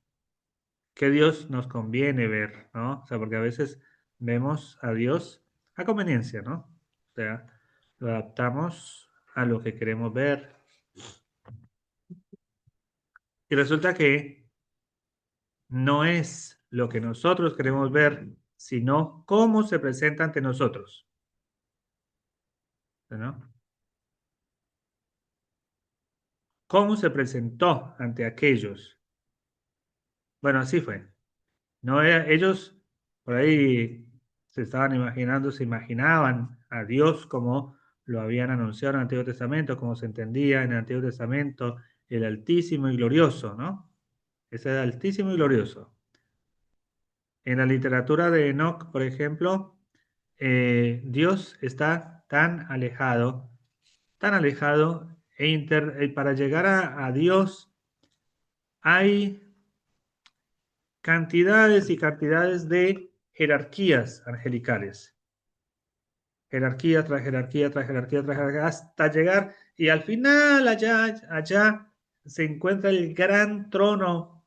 [SPEAKER 2] ¿Qué Dios nos conviene ver? ¿No? O sea, porque a veces vemos a Dios a conveniencia, ¿no? O sea, lo adaptamos a lo que queremos ver. Y resulta que no es lo que nosotros queremos ver, sino cómo se presenta ante nosotros. ¿No? ¿Cómo se presentó ante aquellos? Bueno, así fue. No ellos por ahí se imaginaban a Dios como lo habían anunciado en el Antiguo Testamento, como se entendía en el Antiguo Testamento, el Altísimo y Glorioso, ¿no? Ese era Altísimo y Glorioso. En la literatura de Enoch, por ejemplo, Dios está tan alejado, para llegar a Dios hay cantidades y cantidades de jerarquías angelicales. Jerarquía tras jerarquía, tras jerarquía, tras jerarquía, hasta llegar y al final allá se encuentra el gran trono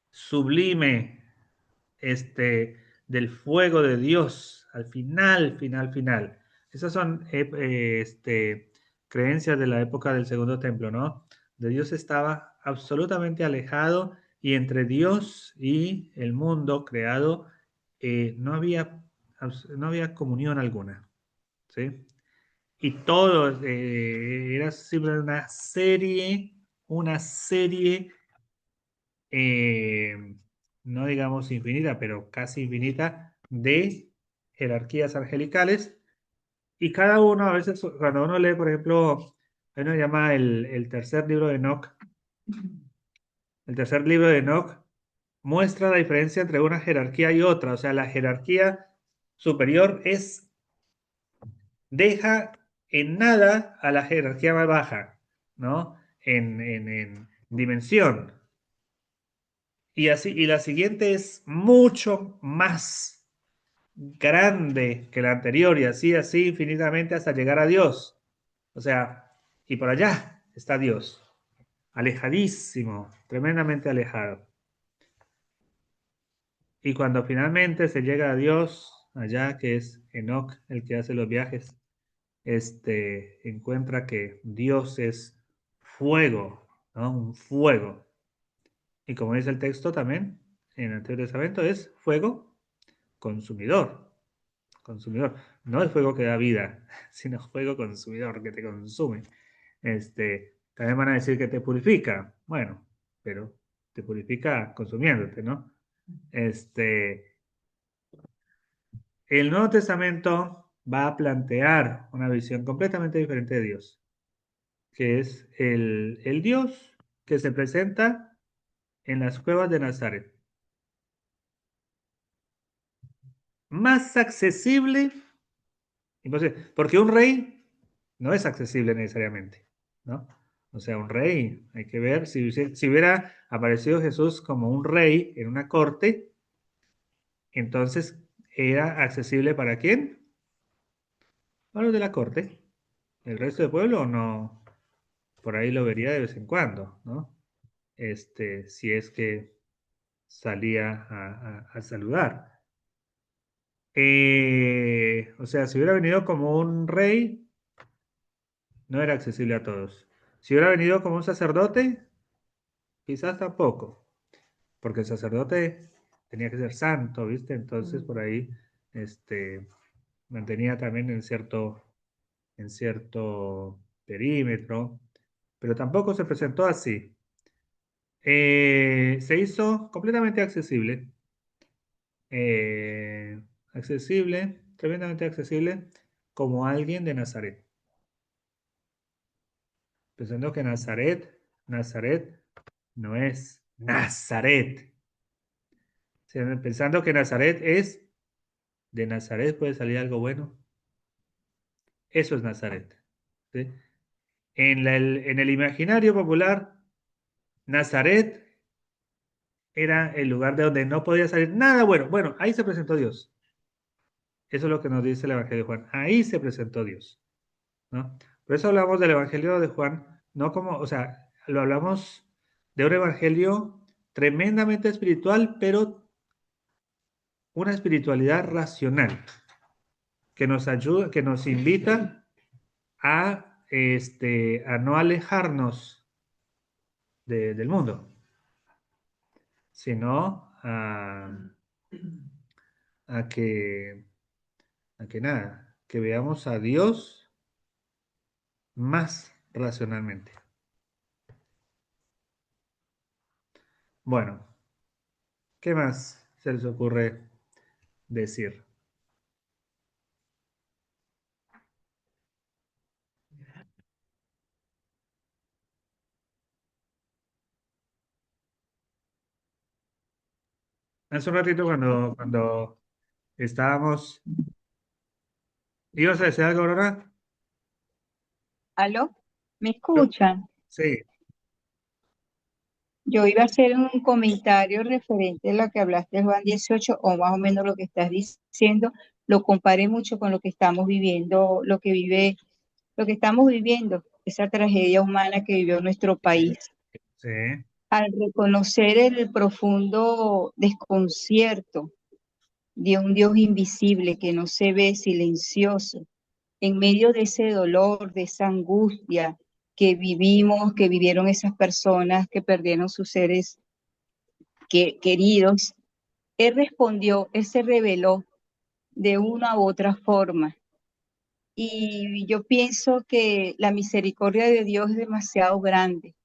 [SPEAKER 2] sublime del fuego de Dios, al final, final, final. Esas son creencias de la época del Segundo Templo, ¿no? De Dios estaba absolutamente alejado y entre Dios y el mundo creado no había comunión alguna, ¿sí? Y todo era simplemente una serie eh, no digamos infinita, pero casi infinita, de jerarquías angelicales. Y cada uno, a veces, cuando uno lee, por ejemplo, uno llama el tercer libro de Enoch. El tercer libro de Enoch muestra la diferencia entre una jerarquía y otra. O sea, la jerarquía superior deja en nada a la jerarquía más baja. ¿no? En dimensión. Y así, y la siguiente es mucho más grande que la anterior, y así infinitamente hasta llegar a Dios. O sea, y por allá está Dios, alejadísimo, tremendamente alejado. Y cuando finalmente se llega a Dios, allá que es Enoc el que hace los viajes, encuentra que Dios es fuego, ¿no? Un fuego. Y como dice el texto también, en el Antiguo Testamento es fuego consumidor. Consumidor. No el fuego que da vida, sino fuego consumidor que te consume. También van a decir que te purifica. Bueno, pero te purifica consumiéndote, ¿no? El Nuevo Testamento va a plantear una visión completamente diferente de Dios, que es el Dios que se presenta en las cuevas de Nazaret. Más accesible, imposible, porque un rey no es accesible necesariamente, ¿no? O sea, un rey, hay que ver, si hubiera aparecido Jesús como un rey en una corte, entonces era accesible ¿para quién? Para los de la corte. El resto del pueblo no, por ahí lo vería de vez en cuando, ¿no? Si es que salía a saludar. O sea, si hubiera venido como un rey, no era accesible a todos. Si hubiera venido como un sacerdote, quizás tampoco, porque el sacerdote tenía que ser santo, ¿viste? Entonces por ahí, mantenía también en cierto perímetro, pero tampoco se presentó así. Se hizo completamente accesible, tremendamente accesible, como alguien de Nazaret. Pensando que Nazaret no es Nazaret. O sea, pensando que Nazaret es, de Nazaret puede salir algo bueno. Eso es Nazaret. ¿Sí? En el imaginario popular, Nazaret era el lugar de donde no podía salir nada bueno. Bueno, ahí se presentó Dios. Eso es lo que nos dice el Evangelio de Juan. Ahí se presentó Dios, ¿no? Por eso hablamos del Evangelio de Juan, no como, o sea, lo hablamos de un Evangelio tremendamente espiritual, pero una espiritualidad racional, que nos ayuda, que nos invita a no alejarnos del mundo, sino a que, nada, que veamos a Dios más racionalmente. Bueno, ¿qué más se les ocurre decir? Hace un ratito cuando estábamos... ¿Ibas a decir algo, Aurora?
[SPEAKER 6] ¿Aló? ¿Me
[SPEAKER 2] Yo-
[SPEAKER 6] escuchan?
[SPEAKER 2] Sí,
[SPEAKER 6] Yo iba a hacer un comentario referente a lo que hablaste de Juan 18, o más o menos lo que estás diciendo, lo comparé mucho con lo que estamos viviendo, lo que estamos viviendo, esa tragedia humana que vivió nuestro país.
[SPEAKER 2] sí,
[SPEAKER 6] Al reconocer el profundo desconcierto de un Dios invisible que no se ve, silencioso, en medio de ese dolor, de esa angustia que vivimos, que vivieron esas personas que perdieron sus seres queridos, Él se reveló de una u otra forma. Y yo pienso que la misericordia de Dios es demasiado grande.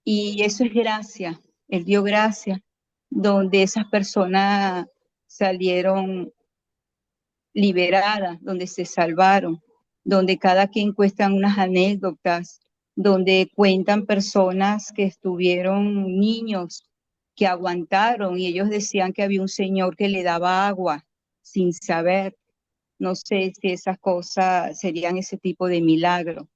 [SPEAKER 6] Y eso es gracia. Él dio gracia, donde esas personas salieron liberadas, donde se salvaron, donde cada quien cuenta unas anécdotas, donde cuentan personas que estuvieron niños, que aguantaron y ellos decían que había un señor que le daba agua sin saber. No sé si esas cosas serían ese tipo de milagro.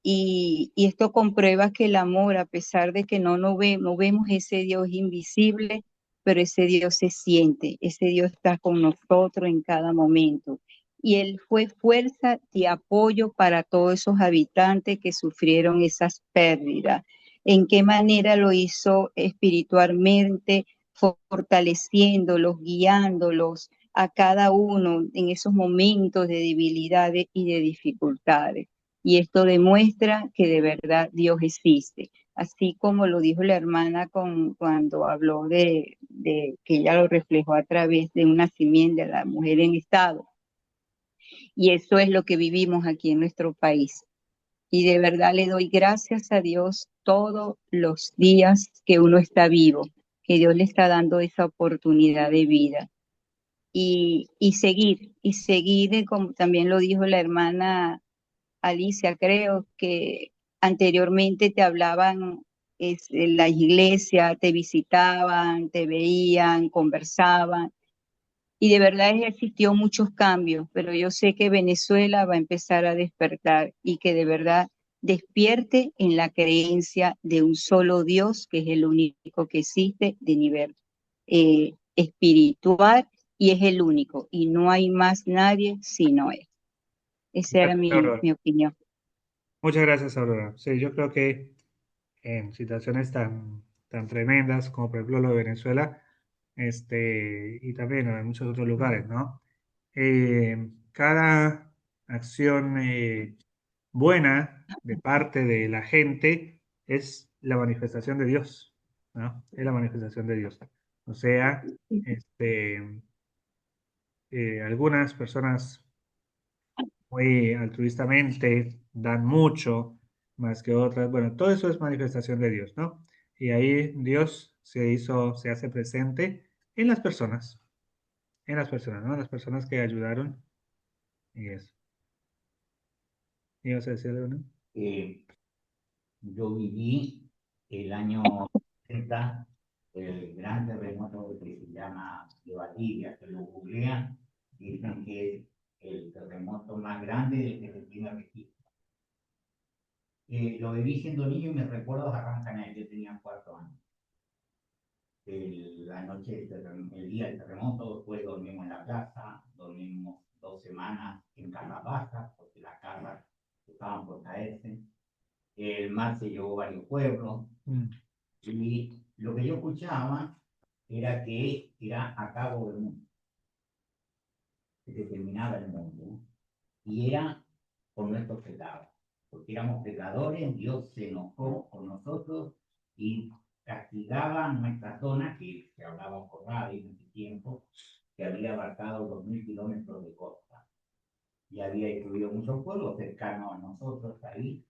[SPEAKER 6] Y esto comprueba que el amor, a pesar de que no vemos ese Dios invisible, pero ese Dios se siente, ese Dios está con nosotros en cada momento. Y Él fue fuerza y apoyo para todos esos habitantes que sufrieron esas pérdidas. ¿En qué manera lo hizo espiritualmente, fortaleciéndolos, guiándolos a cada uno en esos momentos de debilidades y de dificultades? Y esto demuestra que de verdad Dios existe. Así como lo dijo la hermana cuando habló de que ella lo reflejó a través de un nacimiento de la mujer en estado. Y eso es lo que vivimos aquí en nuestro país. Y de verdad le doy gracias a Dios todos los días que uno está vivo, que Dios le está dando esa oportunidad de vida. Y seguir, como también lo dijo la hermana Alicia, creo que anteriormente te hablaban en la iglesia, te visitaban, te veían, conversaban, y de verdad existió muchos cambios, pero yo sé que Venezuela va a empezar a despertar y que de verdad despierte en la creencia de un solo Dios, que es el único que existe de nivel espiritual, y es el único, y no hay más nadie sino Él. Esa era
[SPEAKER 2] Gracias, Aurora.
[SPEAKER 6] mi opinión.
[SPEAKER 2] Muchas gracias, Aurora. Sí, yo creo que en situaciones tan tremendas como por ejemplo lo de Venezuela, y también en muchos otros lugares, ¿no? Cada acción buena de parte de la gente es la manifestación de Dios, ¿no? Es la manifestación de Dios. O sea, algunas personas muy altruistamente dan mucho más que otras. Bueno, todo eso es manifestación de Dios, ¿no? Y ahí Dios se hace presente en las personas, ¿no? Las personas que ayudaron y eso. ¿Ibas a decir algo, no?
[SPEAKER 4] Yo viví el año 70, el gran terremoto que se llama de Valdivia, que lo googlean, dicen que es el terremoto más grande del que se tiene registro. Lo viví siendo niño y mis recuerdos arrancan ahí, yo tenía 4 años. La noche, el día del terremoto, después dormimos en la plaza, dormimos 2 semanas en casas bajas, porque las casas estaban por caerse. El mar se llevó varios pueblos, y lo que yo escuchaba era que era a cabo del mundo, que se terminaba el mundo, y era por nuestros pecados, porque éramos pecadores. Dios se enojó con nosotros y castigaba nuestra zona, que se hablaba por radio en ese tiempo, que había abarcado 2000 kilómetros de costa, y había destruido muchos pueblos cercanos a nosotros ahí,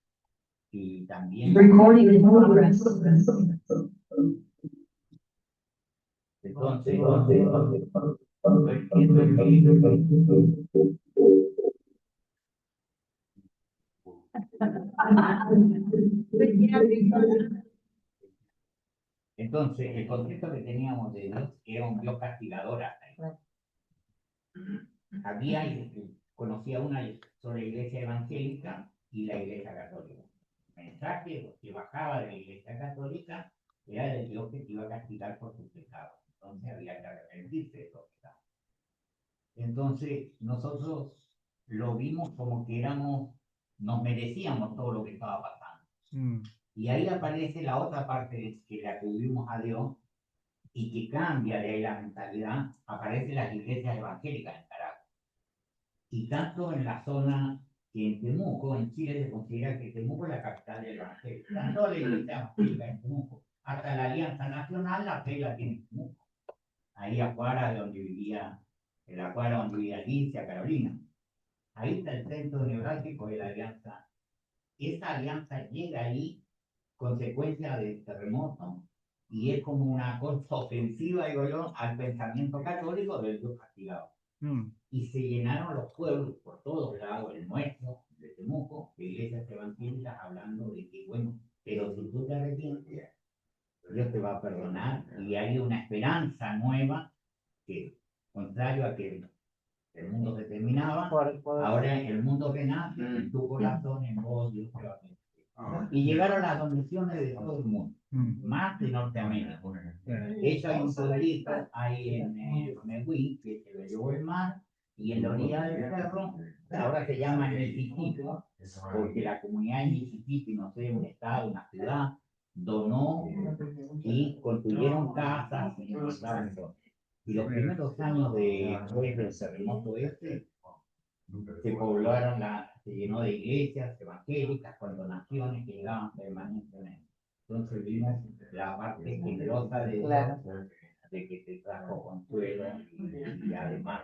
[SPEAKER 4] y también... Entonces, entonces, el concepto que teníamos de Dios era un Dios castigador hasta ahí. Conocía una sola iglesia evangélica y la iglesia católica. El mensaje que bajaba de la iglesia católica era del Dios que te iba a castigar por tus pecados. Entonces había que arrepentirse de esos pecados. Entonces, nosotros lo vimos como que nos merecíamos todo lo que estaba pasando. Y ahí aparece la otra parte que le atribuimos a Dios y que cambia de ahí la mentalidad. Aparecen las iglesias evangélicas en Caracas. Y tanto en la zona que en Temuco, en Chile, se considera que Temuco es la capital del evangelio. Tanto la iglesia evangélica en Temuco, hasta la Alianza Nacional, la fe la tiene en Temuco. Ahí afuera de donde vivía, en la cuadra donde vivía Alicia, Carolina. Ahí está el centro neurálgico de la alianza. Esa alianza llega ahí consecuencia del terremoto, y es como una cosa ofensiva, digo yo, al pensamiento católico del Dios castigado. Y se llenaron los pueblos por todos lados, el nuestro, de Temuco, de iglesias evangélicas, hablando de que, bueno, pero si tú te arrepientes, Dios te va a perdonar, y hay una esperanza nueva, que, contrario a que el mundo se terminaba, ahora el mundo renace en tu corazón, en vos, Dios te va a perdonar. Y llegaron las donaciones de todo el mundo,
[SPEAKER 2] Mm.
[SPEAKER 4] más de Norteamérica. De hecho, hay un pueblito ahí en Mehuí que se lo llevó el mar, y en la orilla del cerro, ahora se llama Mississippi, porque la comunidad de Mississippi, no sé, un estado, una ciudad, donó y construyeron casas y encontraron todo. Y los primeros años después del terremoto se poblaron, se llenó de iglesias evangélicas con donaciones que llegaban permanentemente. Entonces vimos la parte generosa de Dios, de que te trajo consuelo y además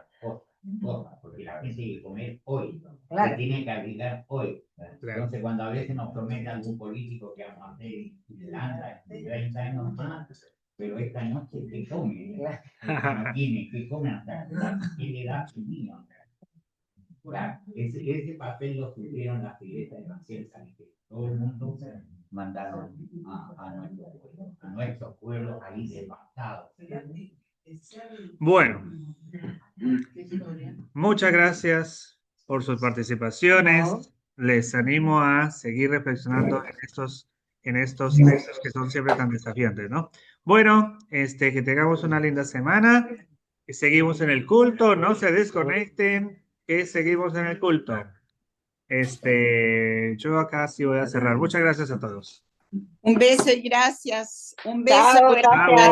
[SPEAKER 4] cosas, porque la gente tiene que comer hoy, se tiene que abrigar hoy. Entonces cuando a veces nos promete algún político que vamos a hacer en Irlanda en 30 años más, pero esta noche que come, no tiene que comer hasta que le da su niño. Claro, ese papel lo tuvieron las iglesias evangélicas, que todo el mundo mandaron a nuestros pueblos ahí devastados.
[SPEAKER 2] Bueno, muchas gracias por sus participaciones. Les animo a seguir reflexionando en estos textos que son siempre tan desafiantes, ¿no? Bueno, que tengamos una linda semana. Seguimos en el culto, no se desconecten, que seguimos en el culto. Yo acá sí voy a cerrar. Muchas gracias a todos.
[SPEAKER 3] Un beso y gracias. Un beso.
[SPEAKER 6] Chao,
[SPEAKER 3] Buenas
[SPEAKER 6] gracias.
[SPEAKER 3] tardes.